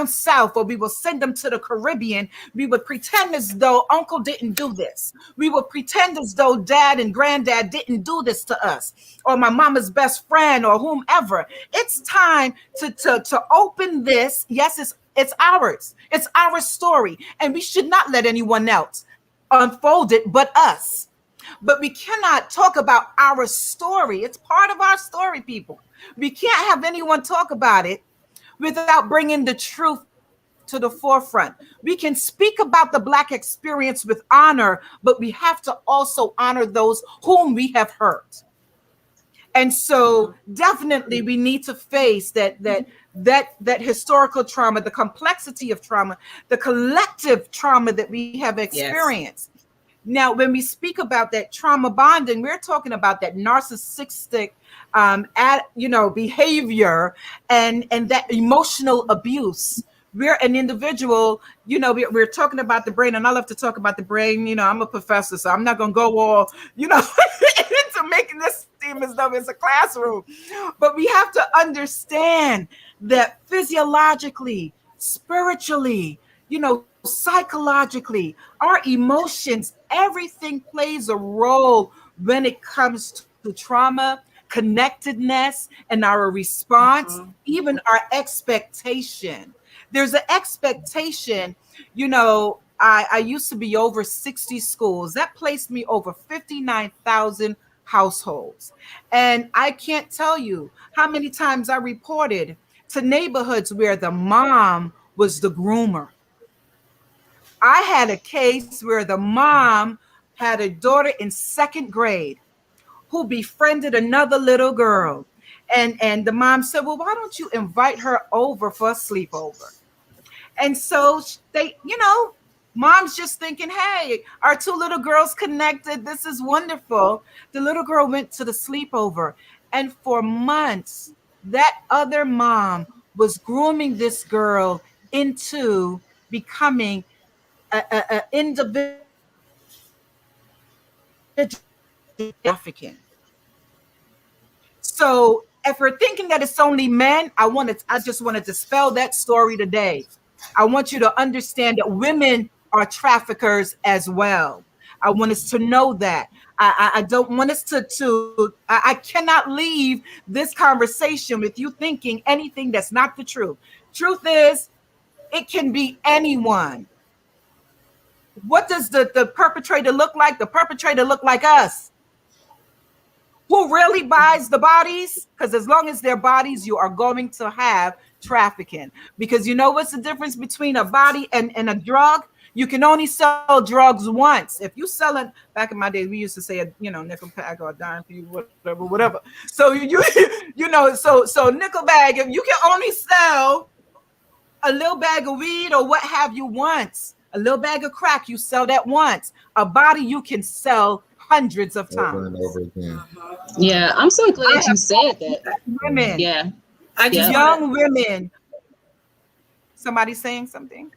Speaker 6: south, or we will send them to the Caribbean. We would pretend as though uncle didn't do this. We would pretend as though dad and granddad didn't do this to us, or my mama's best friend, or whomever. It's time to open this. Yes, it's ours. It's our story, and we should not let anyone else unfold it but us. But we cannot talk about our story. It's part of our story, people. We can't have anyone talk about it without bringing the truth to the forefront. We can speak about the Black experience with honor, but we have to also honor those whom we have hurt. And so definitely we need to face that historical trauma, the complexity of trauma, the collective trauma that we have experienced. Yes. Now, when we speak about that trauma bonding, we're talking about that narcissistic behavior and that emotional abuse. We're an individual, we're talking about the brain, and I love to talk about the brain. I'm a professor, so I'm not going to go all, into making this seem as though it's a classroom. But we have to understand that physiologically, spiritually, psychologically, our emotions, everything plays a role when it comes to trauma, connectedness, and our response, even our expectation. There's an expectation, I used to be over 60 schools. That placed me over 59,000 households. And I can't tell you how many times I reported to neighborhoods where the mom was the groomer. I had a case where the mom had a daughter in 2nd grade who befriended another little girl. And the mom said, well, why don't you invite her over for a sleepover? And so they, mom's just thinking, hey, our 2 little girls connected. This is wonderful. The little girl went to the sleepover. And for months, that other mom was grooming this girl into becoming an individual African. So if we're thinking that it's only men, I just want to dispel that story today. I want you to understand that women are traffickers as well. I want us to know that. I don't want us I cannot leave this conversation with you thinking anything that's not the truth. Truth is, it can be anyone. What does the perpetrator look like? The perpetrator look like us. Who really buys the bodies? Because as long as they're bodies, you are going to have trafficking. Because what's the difference between a body and a drug? You can only sell drugs once. If you sell it, back in my day, we used to say, nickel bag or a dime for you, whatever. So so nickel bag, if you can only sell a little bag of weed or what have you once. A little bag of crack, you sell that once. A body you can sell hundreds of times. Over and over again.
Speaker 3: Yeah, I'm so glad you said that.
Speaker 6: Women.
Speaker 3: Yeah.
Speaker 6: Young women. Somebody saying something?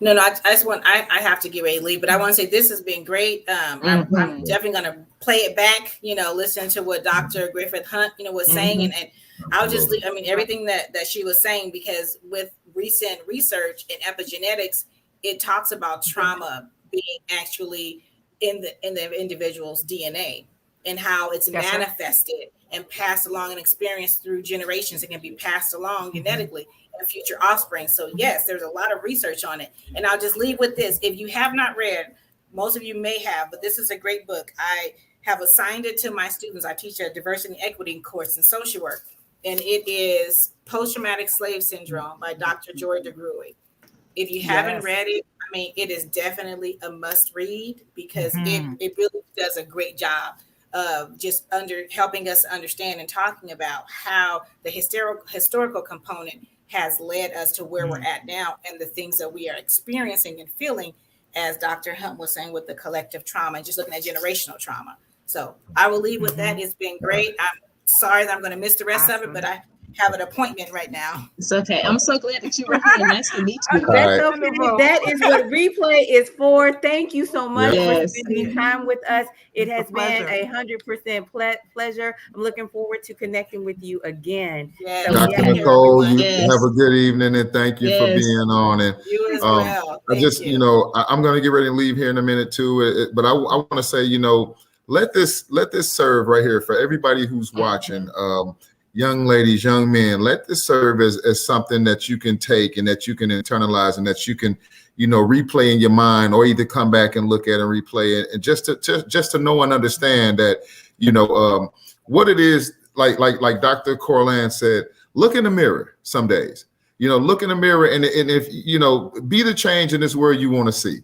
Speaker 4: No, I have to get ready to leave, but I want to say this has been great. I'm definitely going to play it back, listen to what Dr. Griffith Hunt, was saying. And I'll just, everything that she was saying, because with recent research in epigenetics, it talks about trauma being actually in the individual's DNA and how it's manifested and passed along and experienced through generations. It can be passed along genetically and future offspring. So yes, there's a lot of research on it. And I'll just leave with this. If you have not read most of you may have, but this is a great book. I have assigned it to my students. I teach a diversity and equity course in social work, and it is Post-Traumatic Slave Syndrome by Dr. Joy DeGruy. If you haven't read it, I mean, it is definitely a must read, because it really does a great job of just helping us understand and talking about how the historical component has led us to where we're at now, and the things that we are experiencing and feeling, as Dr. Hunt was saying, with the collective trauma and just looking at generational trauma. So I will leave with that. It's been great. I'm sorry that I'm going to miss the rest of it, but I have an appointment right now.
Speaker 3: It's okay. I'm so glad that you were here. Nice to meet you.
Speaker 1: That's okay. That is what replay is for. Thank you so much for spending time with us. It has been 100% pleasure. I'm looking forward to connecting with you again.
Speaker 5: Yes. So, Dr. Nicole, you have a good evening, and thank you for being on. And
Speaker 4: you as well.
Speaker 5: I just, I'm going to get ready to leave here in a minute too. But I want to say, let this serve right here for everybody who's watching. Young ladies, young men, let this serve as something that you can take and that you can internalize and that you can, replay in your mind, or either come back and look at and replay it, and just to know and understand that, what it is, like Dr. Corland said, look in the mirror some days, look in the mirror, and if, be the change in this world you want to see.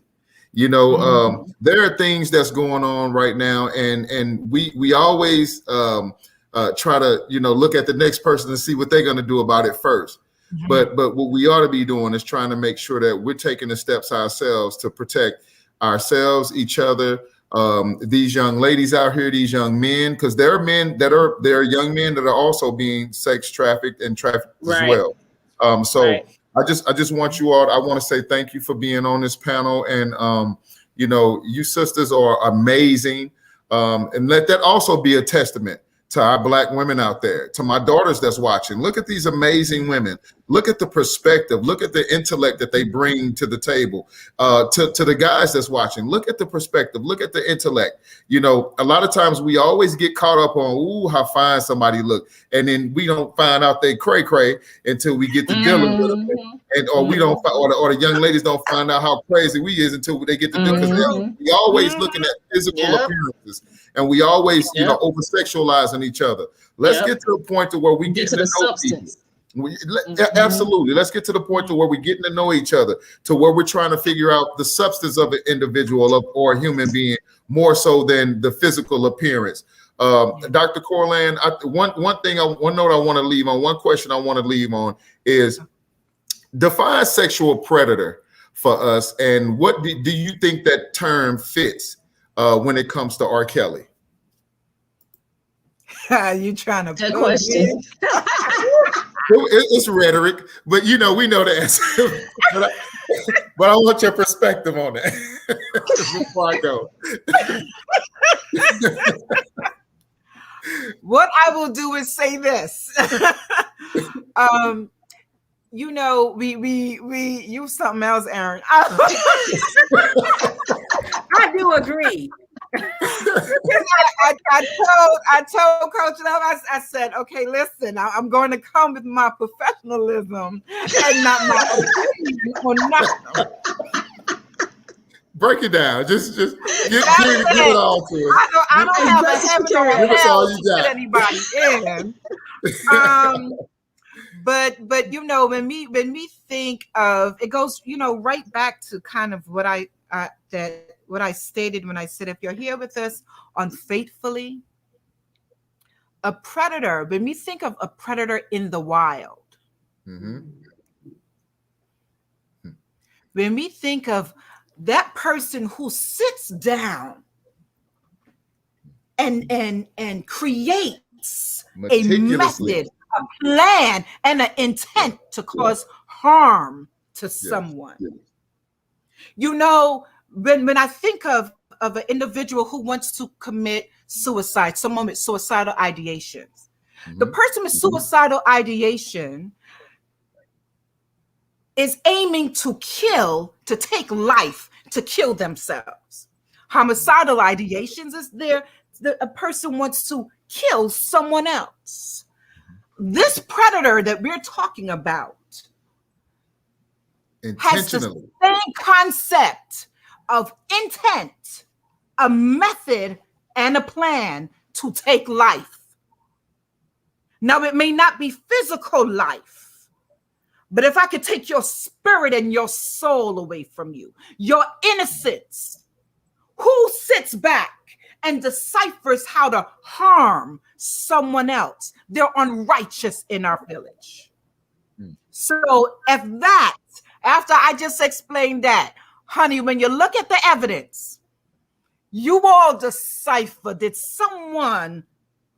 Speaker 5: There are things that's going on right now, and we always try to look at the next person and see what they're going to do about it first. But what we ought to be doing is trying to make sure that we're taking the steps ourselves to protect ourselves, each other, these young ladies out here, these young men, because there are young men that are also being sex trafficked and trafficked as well. I just want you all, I want to say thank you for being on this panel, and you sisters are amazing, and let that also be a testament to our Black women out there, to my daughters that's watching. Look at these amazing women. Look at the perspective. Look at the intellect that they bring to the table. To the guys that's watching, look at the perspective. Look at the intellect. A lot of times we always get caught up on, ooh, how fine somebody look, and then we don't find out they cray until we get to dealing with them, or we don't, or the young ladies don't find out how crazy we is until they get to deal, because we always looking at physical appearances, and we always over sexualizing each other. Let's get to the point to where we get to the substance. Absolutely. Let's get to the point to where we're getting to know each other, to where we're trying to figure out the substance of an individual or a human being, more so than the physical appearance. Dr. Corland, one note I want to leave on, one question I want to leave on is, define sexual predator for us, and what do you think that term fits when it comes to R. Kelly?
Speaker 6: You trying to
Speaker 3: good question.
Speaker 5: It's rhetoric, but we know the answer. but I want your perspective on that before I go.
Speaker 6: What I will do is say this. We use something else, Aaron.
Speaker 1: I do agree.
Speaker 6: I told Coach Love, I said, okay, listen, I'm going to come with my professionalism and not my opinion or nothing.
Speaker 5: Break it down. Just give it all to us.
Speaker 6: I don't have a heaven or hell to put anybody in. But when we think of, it goes right back to kind of what I stated when I said, if you're here with us on Faithfully, a predator, when we think of a predator in the wild, when we think of that person who sits down and creates a method, a plan, and an intent to cause harm to someone. When I think of an individual who wants to commit suicide, someone with suicidal ideations, the person with suicidal ideation is aiming to kill, to take life, to kill themselves. Homicidal ideations is a person wants to kill someone else. This predator that we're talking about has the same concept of intent, a method, and a plan to take life. Now, it may not be physical life, but if I could take your spirit and your soul away from you, your innocence, who sits back and deciphers how to harm someone else? They're unrighteous in our village. So if that, after I just explained that, honey, when you look at the evidence, you all decipher, did someone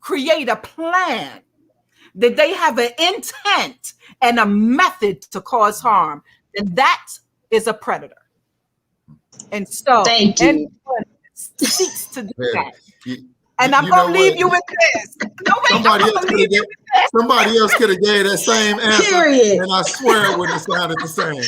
Speaker 6: create a plan? Did they have an intent and a method to cause harm? Then that is a predator. And so anyone seeks to do that. And I'm going to leave you with this. No, wait,
Speaker 5: somebody else could have gave that same answer. Period. And I swear it wouldn't have sounded the same.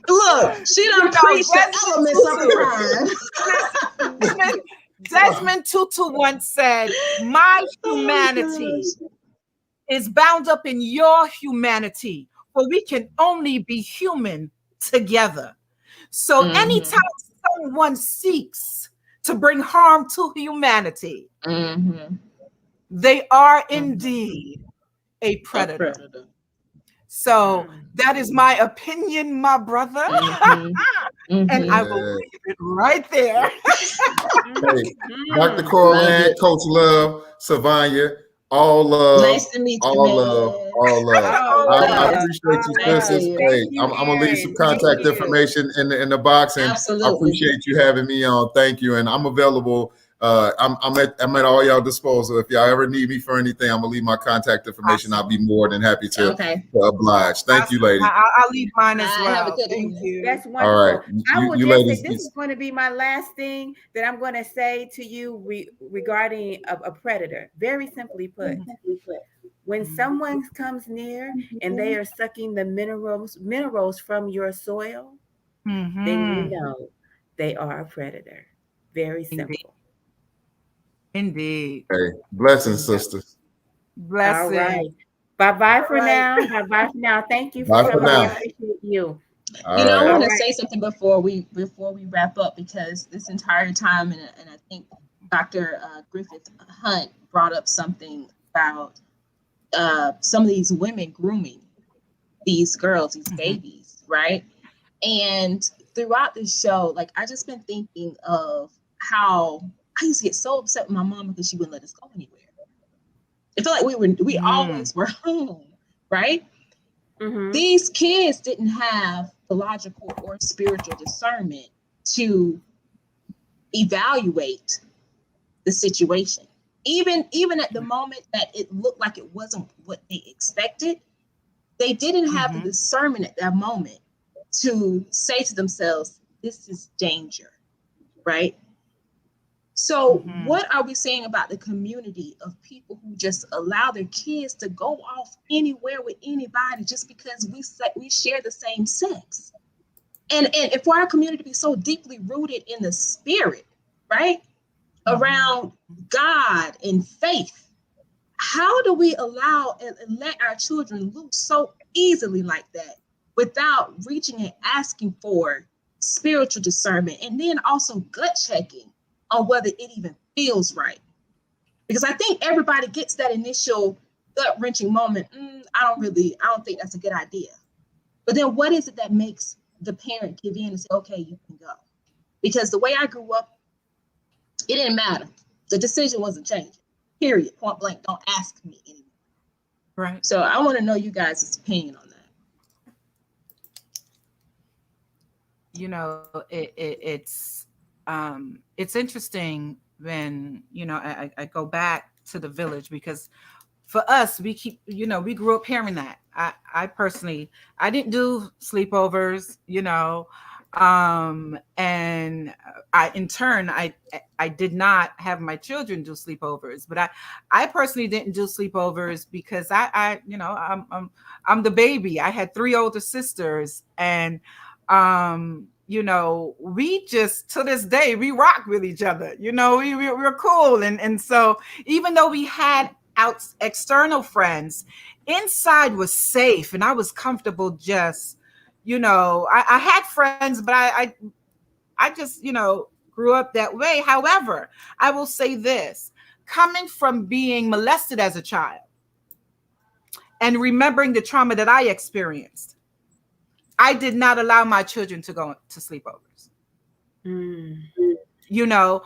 Speaker 3: Look, she done preached the elements of crime.
Speaker 6: Desmond Tutu once said, my humanity is bound up in your humanity, for we can only be human together. So anytime someone seeks to bring harm to humanity, they are indeed a predator. So that is my opinion, my brother. And I will leave it right there.
Speaker 5: Hey, Dr. Coral, Coach Love, Savannah, all love. Nice to meet you, all love, all love. I appreciate you, sisters. Hey, I'm gonna leave some contact information in the box, and I appreciate you having me on. Thank you, and I'm available. I'm at all y'all disposal. If y'all ever need me for anything, I'm gonna leave my contact information. I'll be more than happy to oblige. Thank you, ladies.
Speaker 6: I'll leave mine as well. Thank you.
Speaker 1: That's wonderful.
Speaker 5: All right,
Speaker 1: I will just say this is going to be my last thing that I'm going to say to you regarding a predator. Very simply put, when someone comes near and they are sucking the minerals from your soil, then you know they are a predator. Very simple.
Speaker 6: Indeed.
Speaker 5: Hey, blessings, sisters.
Speaker 6: Blessings.
Speaker 1: All right. Bye-bye for now. Bye-bye for now. Thank you for coming. I appreciate you.
Speaker 3: I want to say something before we wrap up, because this entire time, and I think Dr. Griffith Hunt brought up something about some of these women grooming these girls, these babies, right? And throughout this show, like, I just been thinking of how I used to get so upset with my mom because she wouldn't let us go anywhere. It felt like we always were home, right? These kids didn't have the logical or spiritual discernment to evaluate the situation. Even at the moment that it looked like it wasn't what they expected, they didn't have the discernment at that moment to say to themselves, this is danger, right? So what are we saying about the community of people who just allow their kids to go off anywhere with anybody just because we share the same sex? And if for our community to be so deeply rooted in the spirit, right, around God and faith, how do we allow and let our children loose so easily like that without reaching and asking for spiritual discernment, and then also gut checking on whether it even feels right? Because I think everybody gets that initial gut wrenching moment. I don't think that's a good idea. But then what is it that makes the parent give in and say, okay, you can go? Because the way I grew up, it didn't matter. The decision wasn't changing. Period. Point blank. Don't ask me anymore.
Speaker 6: Right.
Speaker 3: So I want to know you guys' opinion on that.
Speaker 6: You know, it's interesting when, you know, I go back to the village, because for us, we grew up hearing that. I personally, I didn't do sleepovers, you know, and in turn, I did not have my children do sleepovers, but I personally didn't do sleepovers because I'm the baby. I had 3 older sisters, and you know, we just, to this day, we rock with each other. You know, we're cool. And so even though we had external friends, inside was safe, and I was comfortable just, you know, I had friends, but I just, you know, grew up that way. However, I will say this, coming from being molested as a child and remembering the trauma that I experienced, I did not allow my children to go to sleepovers.
Speaker 1: Mm.
Speaker 6: You know,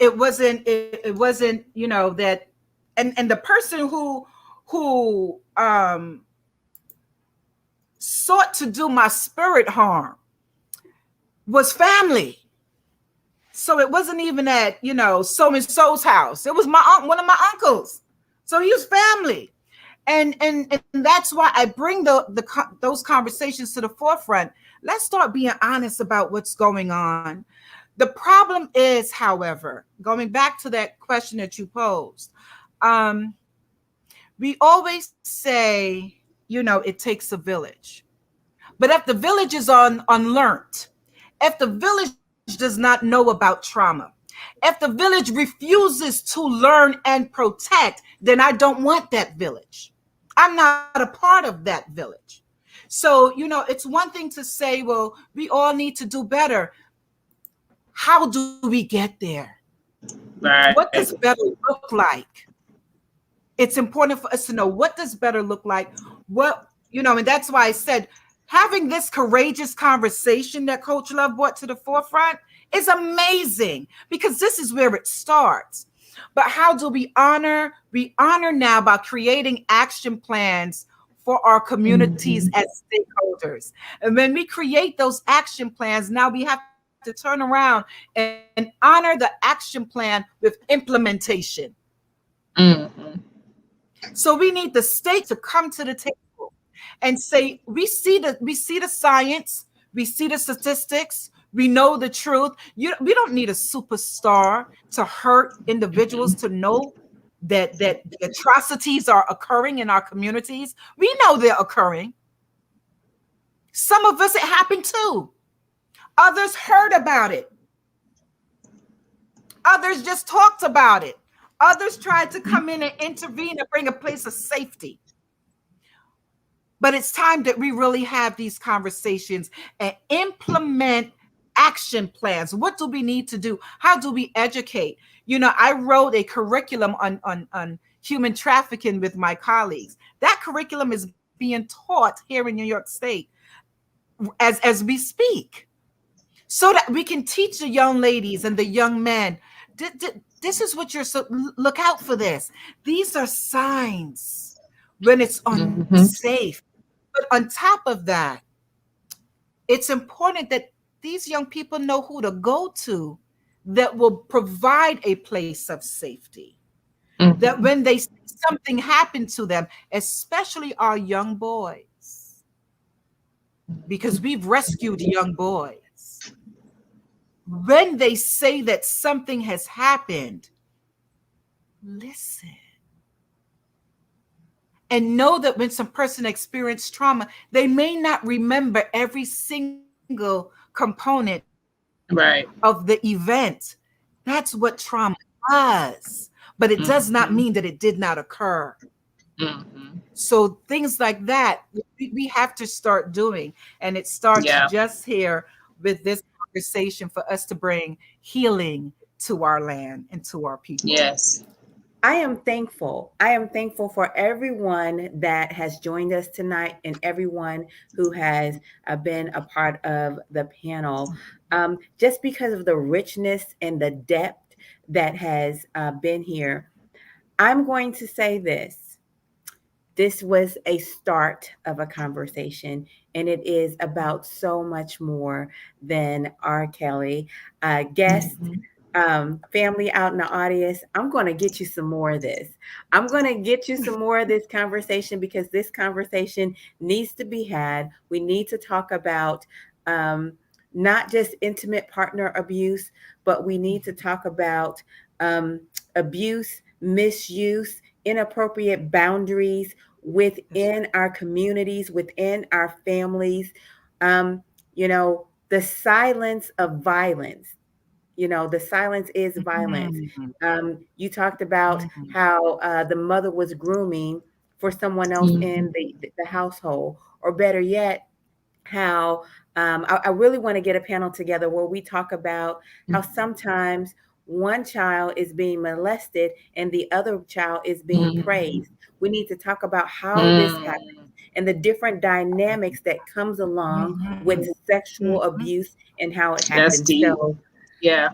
Speaker 6: it wasn't, you know, that, and the person who sought to do my spirit harm was family. So it wasn't even at, you know, so and so's house. It was one of my uncles. So he was family. And that's why I bring those conversations to the forefront. Let's start being honest about what's going on. The problem is, however, going back to that question that you posed, we always say, you know, it takes a village. But if the village is unlearned, if the village does not know about trauma, if the village refuses to learn and protect, then I don't want that village. I'm not a part of that village. So, you know, it's one thing to say, well, we all need to do better. How do we get there?
Speaker 3: Right.
Speaker 6: What does better look like? It's important for us to know, what does better look like? What, you know, and that's why I said, having this courageous conversation that Coach Love brought to the forefront is amazing, because this is where it starts. But how do we honor? We honor now by creating action plans for our communities as stakeholders. And when we create those action plans, now we have to turn around and honor the action plan with implementation. So we need the state to come to the table and say, we see the science, we see the statistics, we know the truth. We don't need a superstar to hurt individuals to know that the atrocities are occurring in our communities. We know they're occurring. Some of us, it happened too. Others heard about it. Others just talked about it. Others tried to come in and intervene and bring a place of safety. But it's time that we really have these conversations and implement action plans. What do we need to do? How do we educate? You know, I wrote a curriculum on human trafficking with my colleagues. That curriculum is being taught here in New York State as we speak, so that we can teach the young ladies and the young men, this is what look out for this. These are signs when it's unsafe. But on top of that, it's important that these young people know who to go to that will provide a place of safety. That when they see something happen to them, especially our young boys, because we've rescued young boys, when they say that something has happened, listen. And know that when some person experienced trauma, they may not remember every single component of the event. That's what trauma does. But it does not mean that it did not occur. So things like that, we have to start doing. And it starts just here with this conversation for us to bring healing to our land and to our people.
Speaker 3: Yes.
Speaker 1: I am thankful. I am thankful for everyone that has joined us tonight and everyone who has been a part of the panel, just because of the richness and the depth that has been here. I'm going to say this. This was a start of a conversation, and it is about so much more than R. Kelly. Guests, family out in the audience, I'm going to get you some more of this. I'm going to get you some more of this conversation, because this conversation needs to be had. We need to talk about not just intimate partner abuse, but we need to talk about abuse, misuse, inappropriate boundaries within our communities, within our families. You know, the silence of violence. You know, the silence is violence. You talked about how the mother was grooming for someone else in the household, or better yet, how I really want to get a panel together where we talk about how sometimes one child is being molested and the other child is being praised. We need to talk about how this happens and the different dynamics that comes along with sexual abuse and how it happens.
Speaker 3: That's deep.
Speaker 1: So,
Speaker 3: yeah.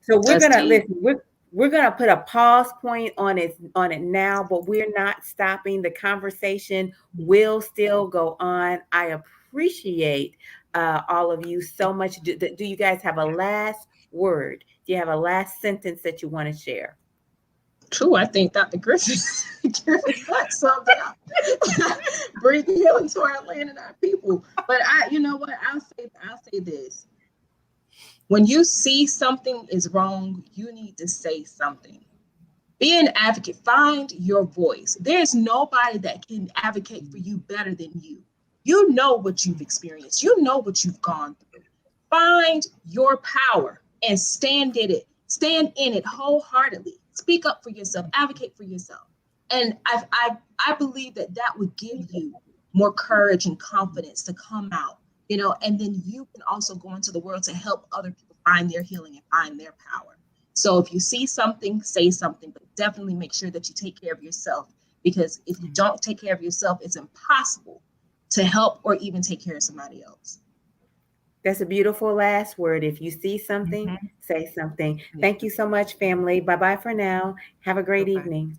Speaker 1: So we're
Speaker 3: That's
Speaker 1: gonna
Speaker 3: deep.
Speaker 1: listen. We're gonna put a pause point on it now, but we're not stopping. The conversation will still go on. I appreciate all of you so much. Do you guys have a last word? Do you have a last sentence that you want to share?
Speaker 3: True, I think Dr. Griffin summed it up. Bring healing to our land and our people. But you know what? I'll say this. When you see something is wrong, you need to say something. Be an advocate. Find your voice. There's nobody that can advocate for you better than you. You know what you've experienced. You know what you've gone through. Find your power and stand in it. Stand in it wholeheartedly. Speak up for yourself. Advocate for yourself. And I believe that would give you more courage and confidence to come out, you know, and then you can also go into the world to help other people find their healing and find their power. So if you see something, say something, but definitely make sure that you take care of yourself, because if you don't take care of yourself, it's impossible to help or even take care of somebody else.
Speaker 1: That's a beautiful last word. If you see something, say something. Thank you so much, family. Bye-bye for now. Have a great evening.